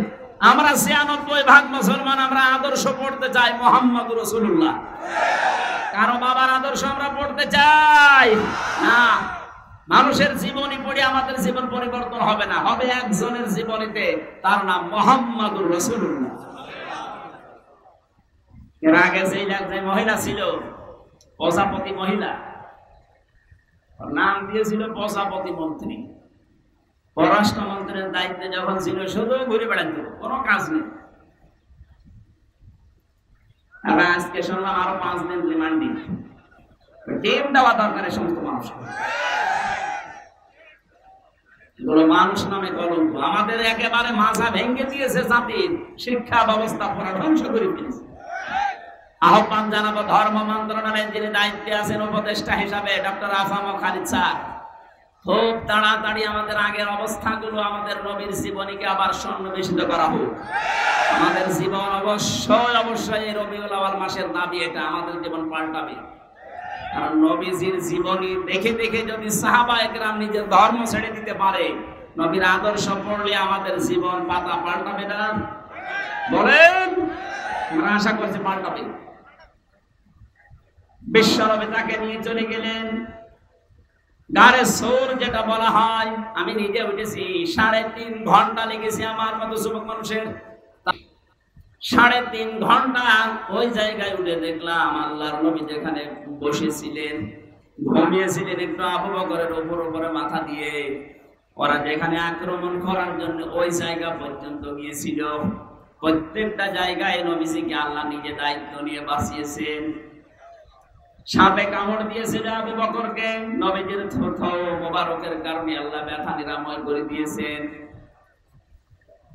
আমরা 96 ভাগ মুসলমান, আমরা আদর্শ পড়তে চাই মুহাম্মদুর রাসূলুল্লাহ। কারো বাবার আদর্শ আমরা পড়তে চাই না। মানুষের জীবনী পড়ে আমাদের জীবন পরিবর্তন হবে না, হবে একজনের জীবনীতে, তার নাম মুহাম্মদুর রাসূলুল্লাহ। এর আগে যে মহিলা ছিল প্রজাপতি মহিলা, নাম দিয়েছিল প্রজাপতি মন্ত্রী। পররাষ্ট্রমন্ত্রীর দায়িত্বে যখন ছিল শুধু ঘুরে বেড়াত, কোনো কাজ নেই। আজকে শুনলাম আরো 5 দিন রিমান্ডে টিম দেওয়া দরকার সমস্ত মানুষ। মানুষ নামে কলঙ্ক, আমাদের একেবারে মাথা ভেঙে দিয়েছে। জাতির শিক্ষা ব্যবস্থা পুরো ধ্বংস করে দিয়েছে। আহ্বান জানাবো ধর্ম মন্ত্রণালয়ের যিনি দায়িত্বে আছেন উপদেষ্টা হিসাবে ডক্টর আফাম খালিদ স্যার, খুব তাড়াতাড়ি আমাদের আগের অবস্থাগুলো, আমাদের নবীর জীবনীকে আবার সন্নিবেশিত করা হোক। আমাদের জীবন অবশ্যই এই রবিউল আউয়াল মাসের দাবি, এটা আমাদের জীবন পাল্টাবে। কারণ নবীজির জীবনী দেখে দেখে যদি সাহাবায়ে কেরাম নিজের ধর্ম ছেড়ে দিতে পারে, নবীর আদর্শ পড়লে আমাদের জীবন পাতা পাল্টাবে না? বলেন, আমরা আশা করছি পাল্টাবে। বিশ্বনবী তাকে নিয়ে চলে গেলেন গারে সোর, যেটা বলা হয়। আমি নিজে উঠেছি, 3.5 ঘন্টা লেগেছে আমার মতো যুবক মানুষের। 3.5 ঘন্টা ওই জায়গায় উঠে দেখলাম আল্লাহর নবী যেখানে বসেছিলেন, ঘুমিয়েছিলেন একটু আবু বকরের উপরে মাথা দিয়ে। ওরা যেখানে আক্রমণ করার জন্য ওই জায়গা পর্যন্ত গিয়েছিল, প্রত্যেকটা জায়গায় নবীজিকে আল্লাহ নিজে দায়িত্ব নিয়ে বাঁচিয়েছেন। সাপে কামড় দিয়েছিল আবু বকরকে, নবীজির থুথু মোবারকের কারণে আল্লাহ ব্যথা নিরাময় করে দিয়েছেন।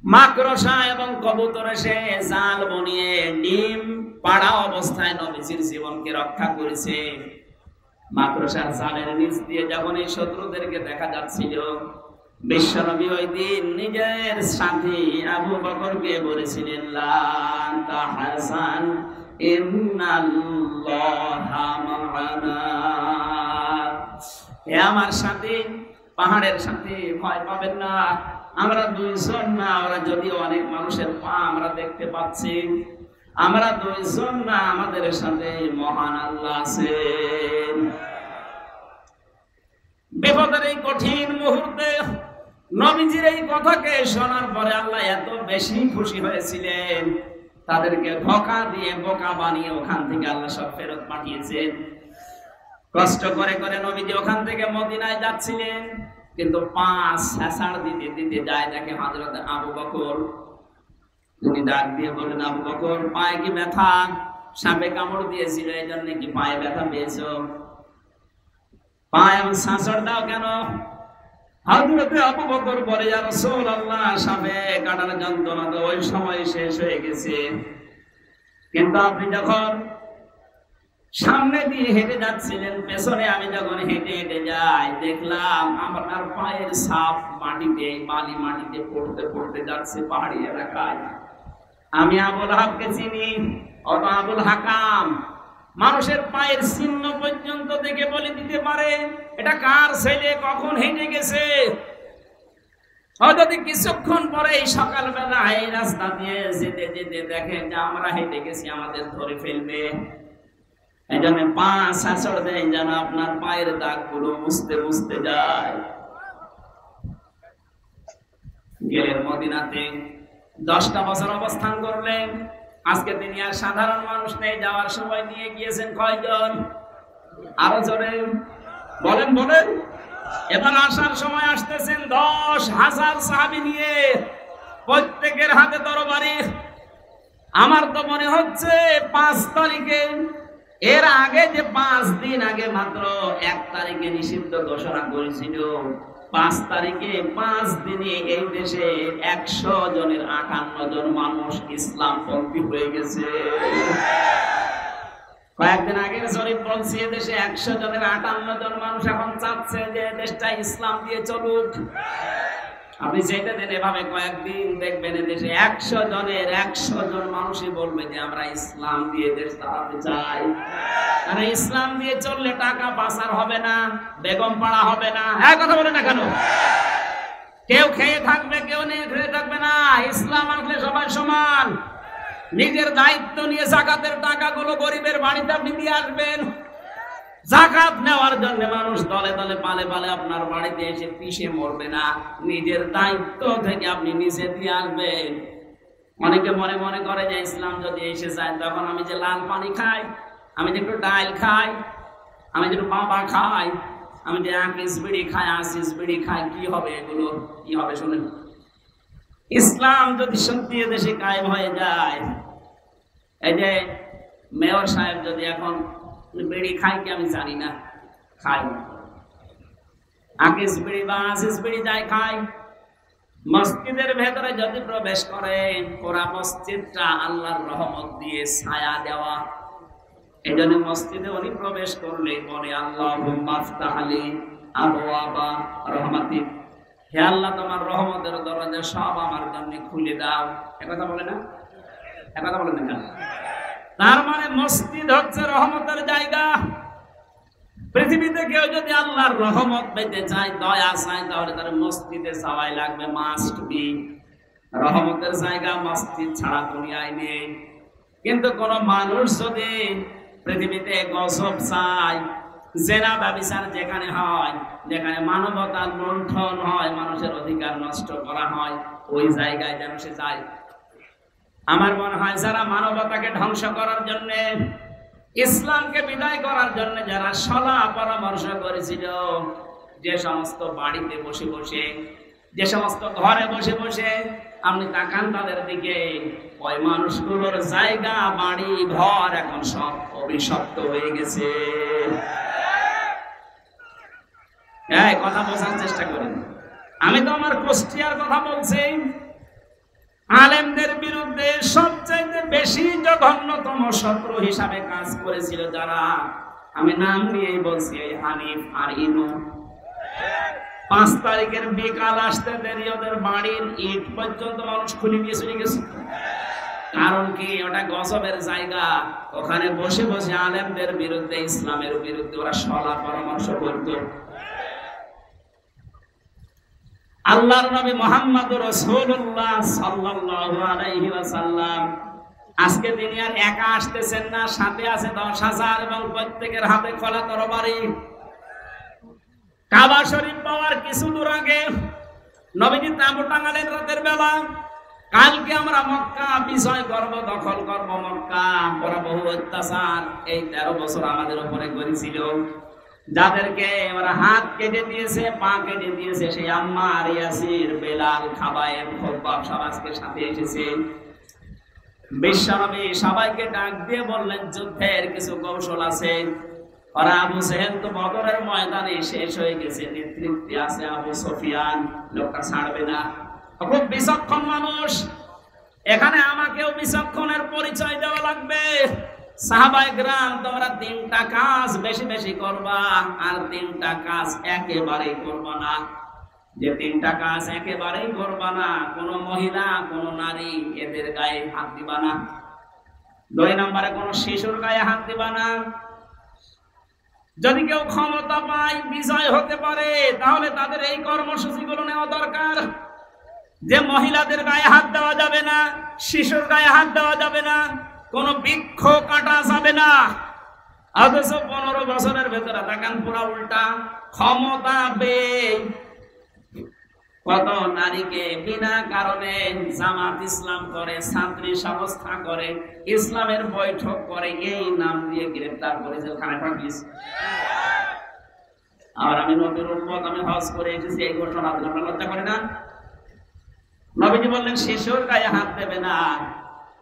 মাকড়সা এবং কবুতর এসে জাল বনিয়ে ডিম পাড়া অবস্থায় নবীজির জীবনকে রক্ষা করেছে। মাকড়সার জালের নিচ দিয়ে যখন এই শত্রুদেরকে দেখা যাচ্ছিল, বিশ্বনবী ওই দিন নিজের সাথী আবু বকরকে বলেছিলেন, লা তাহজান ইন্নাল্লাহা মা'ানা। হে আমার সাথী, পাহাড়ের সাথে ভয় পাবেন না। আমরা দুইজন না, আমরা যদিও অনেক মানুষের পা আমরা দেখতে পাচ্ছি, আমরা দুইজন না, আমাদের সাথে মহান আল্লাহ আছেন। বিপদের এই কঠিন মুহূর্তে নবীজির এই কথাকে শোনার পরে আল্লাহ এত বেশি খুশি হয়েছিলেন, তাদেরকে ধোঁকা দিয়ে বোকা বানিয়ে ওখান থেকে আল্লাহ সব ফেরত পাঠিয়েছেন। কষ্ট করে করে নবীজি ওখান থেকে মদিনায় যাচ্ছিলেন, কিন্তু পাঁচ হ্যাসাড় দিতে দিতে যায় দেখে হযরত আবু বকর। তিনি ডাক দিয়ে বলেন, আবু বকর, পায়ে কি ব্যথা? সাপে কামড় দিয়েছিল, এই জন্য কি পায়ে ব্যথা পেয়েছো? পায়ে শাঁসড় দাও কেন? হযরত আবু বকর বলে, ইয়া রাসূলুল্লাহ, সাপে কাটার যন্ত্রণা তো ওই সময় শেষ হয়ে গেছে, কিন্তু আপনি যখন সামনে দিয়ে হেঁটে যাচ্ছিলেন, পেছনে আমি যখন হেঁটে হেঁটে যাই, দেখলাম আপনার পায়ের ছাপ মাটিতে, বালি মাটিতে পড়তে পড়তে যাচ্ছে পাহাড়ি এলাকায়। আমি আবুল হাবকে চিনি, অত আবুল হাকাম মানুষের পায়ের চিহ্ন পর্যন্ত দেখে বলে দিতে পারে এটা কার ছেলে, কখন হেঁটে গেছে। হয়তো কিছুক্ষণ পরে এই সকালবেলা এই রাস্তা দিয়ে যেতে যেতে দেখে যে আমরা হেঁটে গেছি, আমাদের ধরে ফেলবে। এই জন্য পা শাসড় দেয় যেন আপনার পায়ের দাগগুলো মুছতে মুছতে যায়। গেলেন মদিনাতে, 10টা বছর অবস্থান করলেন। আজকে তিনি আর সাধারণ মানুষ নেই, যাওয়ার সময় নিয়ে গিয়েছেন কয়জন? আরো জোরে বলেন বলেন। এবার আসার সময় আসতেছেন 10,000 সাহাবী নিয়ে, প্রত্যেকের হাতে তরবারি। আমার তো মনে হচ্ছে 5 তারিখে, এর আগে যে 5 দিন আগে মাত্র 1 তারিখে নিষিদ্ধ ঘোষণা করেছিল, 5 তারিখে 5 দিনে এই দেশে 100 জনের 58 জন মানুষ ইসলাম পন্থী হয়ে গেছে। কয়েকদিন আগে জরিপ বলছি, দেশে 100 জনের 58 জন মানুষ এখন চাচ্ছে যে দেশটা ইসলাম দিয়ে চলুক। আপনি যেটা দেন এভাবে কয়েকদিন দেখবেন দেশে 100 জনের 100 জন মানুষই বলবে যে আমরা ইসলাম দিয়ে দেশ চালাতে চাই। আর ইসলাম দিয়ে চললে টাকা পাচার হবে না, বেগম পাড়া হবে না। হ্যাঁ, কথা বলে না কেন? কেউ খেয়ে থাকবে, কেউ নিয়ে খেয়ে থাকবে না। ইসলাম আসলে সবাই সমান। নিজের দায়িত্ব নিয়ে যাকাতের টাকাগুলো গরিবের বাড়িতে আপনি দিয়ে আসবেন। যাকাত নেওয়ার জন্য মানুষ দলে দলে পালে পালে আপনার বাড়িতে এসে পিষে মরবে না। নিজের দায়িত্ব থেকে আপনি নিজে দিয়ে আসবেন। অনেকে মনে মনে করে যে ইসলাম যদি এসে যায়, তখন আমি যে লাল পানি খাই, আমি যে একটু ডাল খাই, আমি যে একটু বাবা খাই, আমি যে 21 বিড়ি খাই, 80 বিড়ি খাই, কি হবে? এগুলো কি হবে শুনেন। ইসলাম যদি সত্যি দেশে কায়েম হয়ে যায়, এই যে মেয়র সাহেব যদি এখন বিড়ি খাই কি আমি জানি না, খাই 21 বিড়ি বা 80 বিড়ি যাই খাই, মসজিদের ভেতরে যদি প্রবেশ করে, পুরা মসজিদটা আল্লাহর রহমত দিয়ে ছায়া দেওয়া। এই জন্য মসজিদে উনি প্রবেশ করলে বলে, আল্লাহুম্মা আফতাহ আলী আবওয়াবা রহমাতিক, হে আল্লাহ তোমার রহমতের দরজা সব আমার জন্য খুলে দাও। একথা বলে না? একথা বলে না কেন? তার মানে মসজিদ হচ্ছে রহমতের জায়গা। পৃথিবীতে কেউ যদি আল্লাহর রহমত পেতে চায়, দয়া চায়, তাহলে তার মসজিদে যাওয়াই লাগবে, মাস্ট বি। রহমতের জায়গা মসজিদ ছাড়া দুনিয়ায় নেই। কিন্তু কোন মানুষ যদি পৃথিবীতে গজব চায়, জেনা ব্যভিচার যেখানে হয়, যেখানে মানবতার লুণ্ঠন হয়, মানুষের অধিকার নষ্ট করা হয়, ওই জায়গায় যেন সে যায়। আমার মনে হয় যারা মানবতাকে ধ্বংস করার জন্য, ইসলামকে বিদায় করার জন্য যারা সলা পরামর্শ করেছিল, যে সমস্ত বাড়িতে বসে বসে, যে সমস্ত ঘরে বসে বসে আপনি তাকান তাদের দিকে, ওই মানুষগুলোর জায়গা, বাড়ি, ঘর এখন সব অভিশপ্ত হয়ে গেছে। এই কথা বোঝার চেষ্টা করেন। আমি তো আমার কুষ্টিয়ার কথা বলছি। আলেমদের বিরুদ্ধে সবচেয়ে বেশি জঘন্যতম শত্রু হিসাবে কাজ করেছিল যারা, আমি নাম নিয়েই বলছি, এই হানিফ আর ইনু। 5 তারিখের বিকাল আসতে দেরি, ওদের বাড়ির ইট পর্যন্ত মানুষ খুলে নিয়ে চলে গেছে। কারণ কি? ওটা গজবের জায়গা। ওখানে বসে বসে আলেমদের বিরুদ্ধে, ইসলামের বিরুদ্ধে ওরা সলা পরামর্শ করত। আল্লাহর নবী মুহাম্মদুর রাসূলুল্লাহ সাল্লাল্লাহু আলাইহি ওয়াসাল্লাম আজকে তিনি আর একা আসতেছেন না, সাথে আছে 10,000 এবং প্রত্যেকের হাতে খোলা তরবারি। কাবা শরীফ পাওয়ার কিছু দূর আগে নবীজি তাঁবু টাঙালেন রাতের বেলা। কালকে আমরা মক্কা বিজয় করব, দখল করব মক্কা। ওরা বহু অত্যাচার এই 13 বছর আমাদের উপরে করেছিল, যাদেরকে ওরা হাত কেটে দিয়েছে, পা কেটে দিয়েছে, সেই আম্মার, ইয়াসির, বেলাল, খাবায়েব, খব্বাব সব আজকে সাথে এসেছে। বিশ্বনবী সবাইকে ডাক দিয়ে বললেন যুদ্ধের কিছু কৌশল আছে। ওরা আবু জেহেল তো বদরের ময়দানে শেষ হয়ে গেছে, নেতৃত্বে আছে আবু সুফিয়ান, লোকটা ছাড়বে না, খুব বিচক্ষণ মানুষ। এখানে আমাকেও বিচক্ষণের পরিচয় দেওয়া লাগবে। সাহাবায়ে কেরাম, তোমরা 3টা কাজ বেশি বেশি করবা, আর 3টা কাজ একেবারেই করবা না। যে 3টা কাজ একেবারেই করবা না, কোন মহিলা, কোন নারী এদের গায়ে হাত দিবা না। 2 নম্বরে কোন শিশুর গায়ে হাত দিবা না। যদি কেউ ক্ষমতা পায়, বিজয় হতে পারে, তাহলে তাদের এই কর্মসূচিগুলো নেওয়া দরকার। যে মহিলাদের গায়ে হাত দেওয়া যাবে না, শিশুর গায়ে হাত দেওয়া যাবে না, কোন বৃক্ষ কাটা যাবে না। অথচ 15 বছরের ভেতরে তাকান পুরা উল্টা। ক্ষমতা পেয়ে কত নারীকে বিনা কারণে জামাত ইসলাম করে, ছাত্রী সংস্থা করে, ইসলামের বৈঠক করে, এই নাম দিয়ে গ্রেফতার করে জেলখানায় পাঠিয়েছে। আর আমি নবীর উম্মত, আমি হজ করে এসেছি, এই ঘটনা আপনারা লজ্জা করে না? নবীজি বললেন শিশুর গায়ে হাত দেবে না।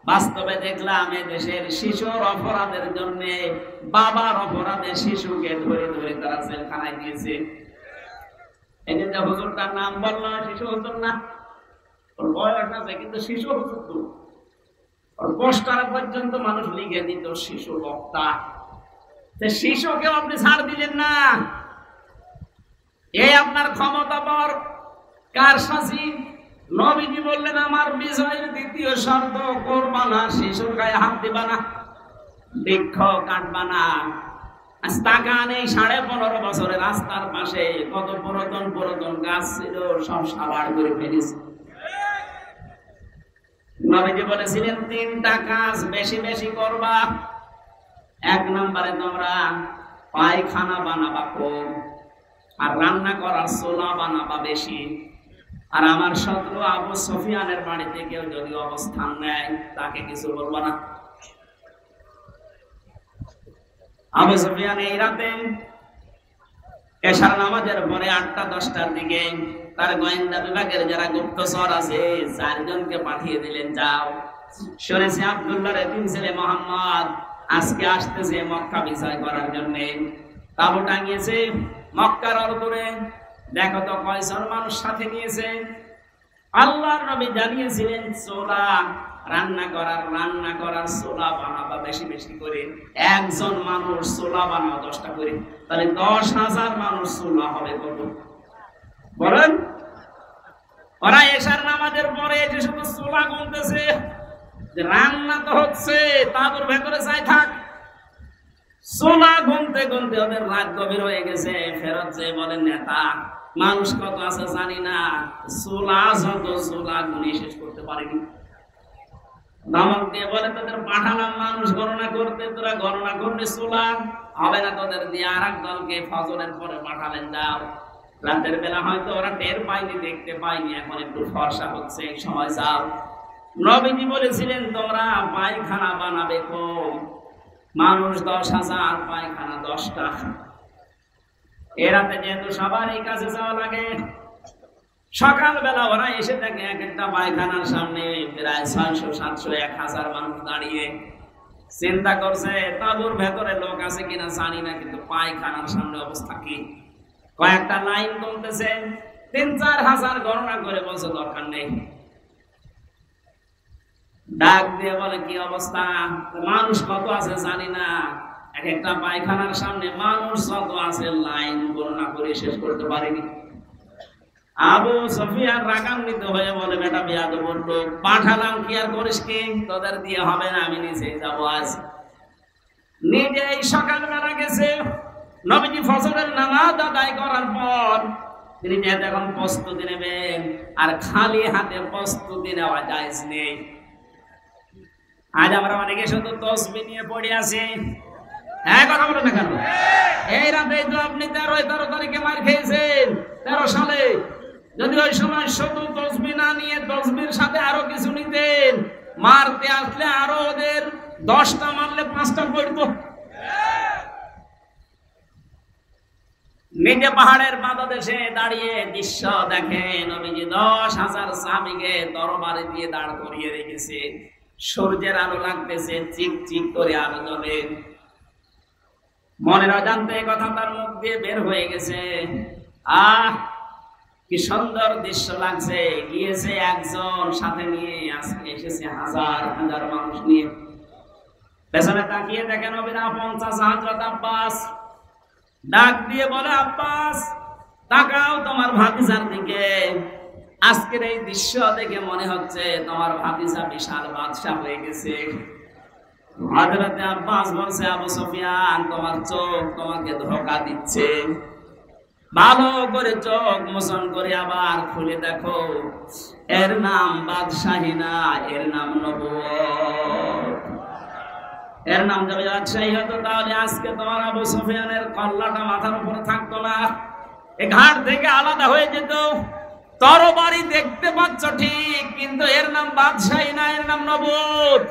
বাস্তবে দেখলাম এই দেশের শিশুর অপরাধের জন্য, বাবার অপরাধে শিশুকে ধরে ধরে তারা জেলখানায় দিয়েছে। এই যে হুজুরটার নাম বললো, শিশু হুজুর না, ওর বয়স আছে কিন্তু শিশু হুজুর তো। ওর পোস্টার পর্যন্ত মানুষ লিখে দিত শিশু বক্তা। শিশুকেও আপনি ছাড় দিলেন না। এই আপনার ক্ষমতা পাওয়ার কারসাজি। নবীজি বললেন আমার বিজয়ের 2য় শর্ত, করবা না শিশুর গায়ে হাত দিবা না, বৃক্ষ কাটবা না। তাকান, এই 15.5 বছরের রাস্তার পাশে কত পুরাতন পুরাতন গাছ ছিল, সব সাবাড় করে ফেলেছে। নবীজি বলেছিলেন 3টা কাজ বেশি বেশি করবা। 1 নম্বরে তোমরা পায়খানা বানাবা কম, আর রান্না করার চুলা বানাবা বেশি। আর আমার শত্রু আবু সুফিয়ানের বাড়িতে কেউ যদি অবস্থান নেয়, তাকে কিছু বলবো না। আবু সুফিয়ান এই রাতে এশার নামাজের পরে 8টা-10টার দিকে তার গোয়েন্দা বিভাগের যারা গুপ্তচর আছে 4 জনকে পাঠিয়ে দিলেন, যাও, শুনেছি আব্দুল্লাহর তিন ছেলে মোহাম্মদ আজকে আসতেছে মক্কা বিজয় করার জন্য। তাবু টাঙিয়েছে মক্কার অদূরে, দেখো তো কয়জন মানুষ সাথে নিয়েছে। আল্লাহর নবী জানিয়েছিলেন চোলা রান্না করার চোলা বানাবা বেশি বেশি করে। একজন মানুষ চোলা বানাও 10টা করে, তাহলে 10,000 মানুষ চোলা হবে কত বলেন? ওরা এশার নামাজের পরে যে শুধু চোলা গুনতেছে, রান্না তো হচ্ছে, তাদের ভেতরে যাই থাক। চোলা গুনতে গুনতে ওদের রাত গভীর হয়ে গেছে। ফেরত যে বলেন নেতা, মানুষ কত আছে জানি না, চোলা যত চোলা গুনি শেষ করতে পারেনি। ধমক দিয়ে বলে তোদের পাঠালাম মানুষ গণনা করতে, তোরা গণনা করলে চোলা হবে না, তোদের দিয়ে আরেক দলকে ফজরের পরে পাঠালেন, যাও। রাতের বেলা হয়তো ওরা টের পায়নি, দেখতে পায়নি, এখন একটু ফর্সা হচ্ছে, এই সময় যাও। নবীজি বলেছিলেন তোমরা পায়খানা বানাবে কম, মানুষ 10,000, পায়খানা 10টা। এরাতে যেহেতু সবার এই কাছে যাওয়া লাগে, সকালবেলা ওরা এসে থাকে এক একটা পায়খানার সামনে প্রায় 600-700-1000 মানুষ দাঁড়িয়ে। চিন্তা করছে তাবুর ভেতরে লোক আছে কিনা জানি না, কিন্তু পায়খানার সামনে অবস্থা কি। কয়েকটা লাইন তুলতেছে, 3-4 হাজার গণনা করে বলছে দরকার নেই। ডাক দিয়ে বলে কি অবস্থা, মানুষ কত আছে জানি না, এক একটা পায়খানার সামনে মানুষ কত আছে লাইন গণনা করে শেষ করতে পারেনি। আবু সুফিয়ান রাগান্বিত হয়ে বলে, বেটা বেয়াদব লোক, পাঠালাম কি আর করিস কি, তোদের দিয়ে হবে না, আমি নিজেই যাবো আজ। নিজেই সকালবেলা গেছে। নবীজি ফজরের নামাজ আদায় করার পর তিনি যেহেতু এখন প্রস্তুতি নেবেন, আর খালি হাতে প্রস্তুতি নেওয়া জায়েজ নেই। আজ আমরা অনেকে শুধু তসবিহ নিয়ে পড়ে আছি। হ্যাঁ, কথা বলেন না কেন? এই রাতে তো আপনি 13 তারিখে মার খেয়েছেন, 13 সালে। যদি ওই সময় শুধু তসবিহ না নিয়ে তসবির সাথে আরো কিছু নিতেন, মারতে আসলে আরো ওদের 10টা মারলে 5টা পড়তো। নিজে পাহাড়ের পাদদেশে দাঁড়িয়ে দৃশ্য দেখেন, নবীজি 10,000 সাহাবীকে তরবারি দিয়ে দাঁড় করিয়ে রেখেছে। সূর্যের আলো লাগতেছে, চিক চিক করে আলো জ্বলে। মনের অজান্তে কথা তার মুখ দিয়ে বের হয়ে গেছে, আহ কি সুন্দর দৃশ্য লাগছে। গিয়েছে একজন, সাথে নিয়ে আজকে এসেছে হাজার হাজার মানুষ নিয়ে। পেছনে তাকিয়ে দেখেন নবীর আপন চাচা হযরত আব্বাস ডাক দিয়ে বলে, আব্বাস তাকাও তোমার ভাতিজার দিকে। আজকের এই দৃশ্য দেখে মনে হচ্ছে তোমার ভাতিজা বিশাল বাদশা হয়ে গেছে। হযরত আব্বাস বলছে, আবু সুফিয়ান তোমার চোখ তোমাকে ধোঁকা দিচ্ছে। ভালো করে চোখ মোচন করে আবার খুলে দেখো, এর নাম বাদশাহী না, এর নাম নবুয়ত। এর নাম যদি বাদশাহী হতো তাহলে আজকে তোমার আবু সুফিয়ানের কল্লাটা মাথার উপরে থাকতো না, এ ঘাট থেকে আলাদা হয়ে যেত। তরবারি দেখতে পাচ্ছ ঠিক, কিন্তু এর নাম বাদশাহী না, এর নাম নবুয়ত।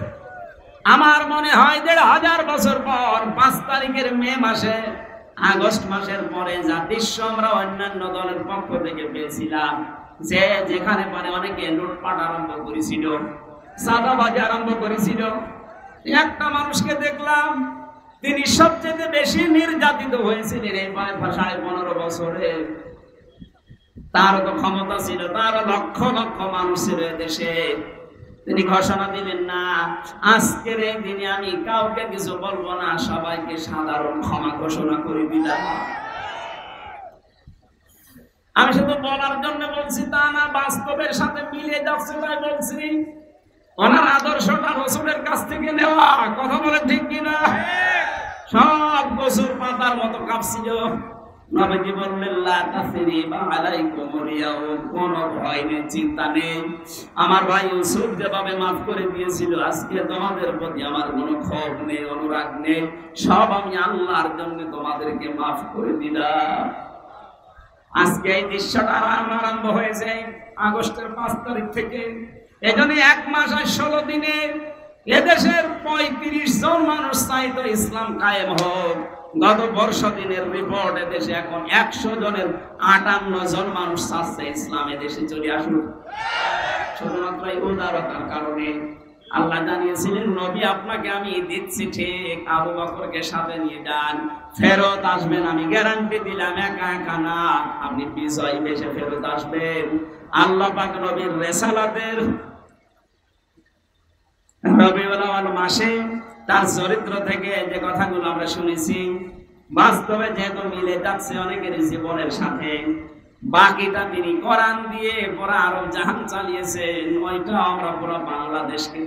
আমার মনে হয় 1500 বছর পর 5 তারিখের মে মাসে, আগস্ট মাসের পরে যা দৃশ্য আমরা অন্যান্য দলের পক্ষ থেকে পেয়েছিলাম, যে যেখানে পারে অনেকে লুটপাট আরম্ভ করেছিল, চাঁদাবাজি আরম্ভ করেছিল, একটা মানুষকে দেখলাম তিনি সবচেয়ে বেশি নির্যাতিত হয়েছিলেন এই 15.5 বছরে। তার তো ক্ষমতা ছিল, তার লক্ষ লক্ষ মানুষ ছিল দেশে। তিনি ঘোষণা দিলেন, না আজকের এই দিনে আমি কাউকে কিছু বলবো না, সবাইকে সাধারণ ক্ষমা ঘোষণা করে দিলাম। আমি শুধু বলার জন্য বলছি তা না, বাস্তবের সাথে মিলে যাচ্ছে তাই বলছি। ওনার আদর্শটা রাসূলের কাছ থেকে নেওয়া, কথা বলে ঠিক কিনা? সব কসুর পাতার মতো কাঁপছিল। নবীজি বললেন, লা তাসরিবা আলাইকুমুল ইয়াউম, কোনো ভয় নেই, চিন্তা নেই। আমার ভাই ইউসুফ যেভাবে মাফ করে দিয়েছিল, আজকে তোমাদের প্রতি আমার কোনো ক্ষোভ নেই, অনুরাগ নেই, সব আমি আল্লাহর জন্য তোমাদেরকে মাফ করে দিলাম। আজকে এই দৃশ্যটা আরম্ভ হয়েছে আগস্টের 5 তারিখ থেকে। এজন্য 1 মাস আর 16 দিনে এদেশের 35 জন মানুষ চাইতো ইসলাম কায়েম হোক। গত বর্ষ দিনের রিপোর্ট, এদেশে এখন 100 জনের 58 জন মানুষ চাচ্ছে ইসলাম এদেশে চলে আসুক। শুধুমাত্র এই উদারতার কারণে আল্লাহ জানিয়েছিলেন, নবী আপনাকে আমি দিচ্ছি ঠিক, আবু বকরকে সাথে নিয়ে যান, ফেরত আসবেন, আমি গ্যারান্টি দিলাম, একা একা না, আপনি বিজয় বেশে ফেরত আসবেন। আল্লাহ পাক নবীর রিসালাতের রবিউল আউয়াল মাসে তার চরিত্র থেকে যে কথাগুলো আমরা শুনেছি, বাস্তবে যেহেতু মিলে যাচ্ছে অনেকের জীবনের সাথে, বাকিটা তিনি কোরআন দিয়ে পুরো আরব জাহান চালিয়েছেন। ওইটা আমরা পুরো বাংলাদেশকে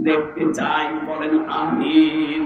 দেখতে চাই। বলেন আমিন।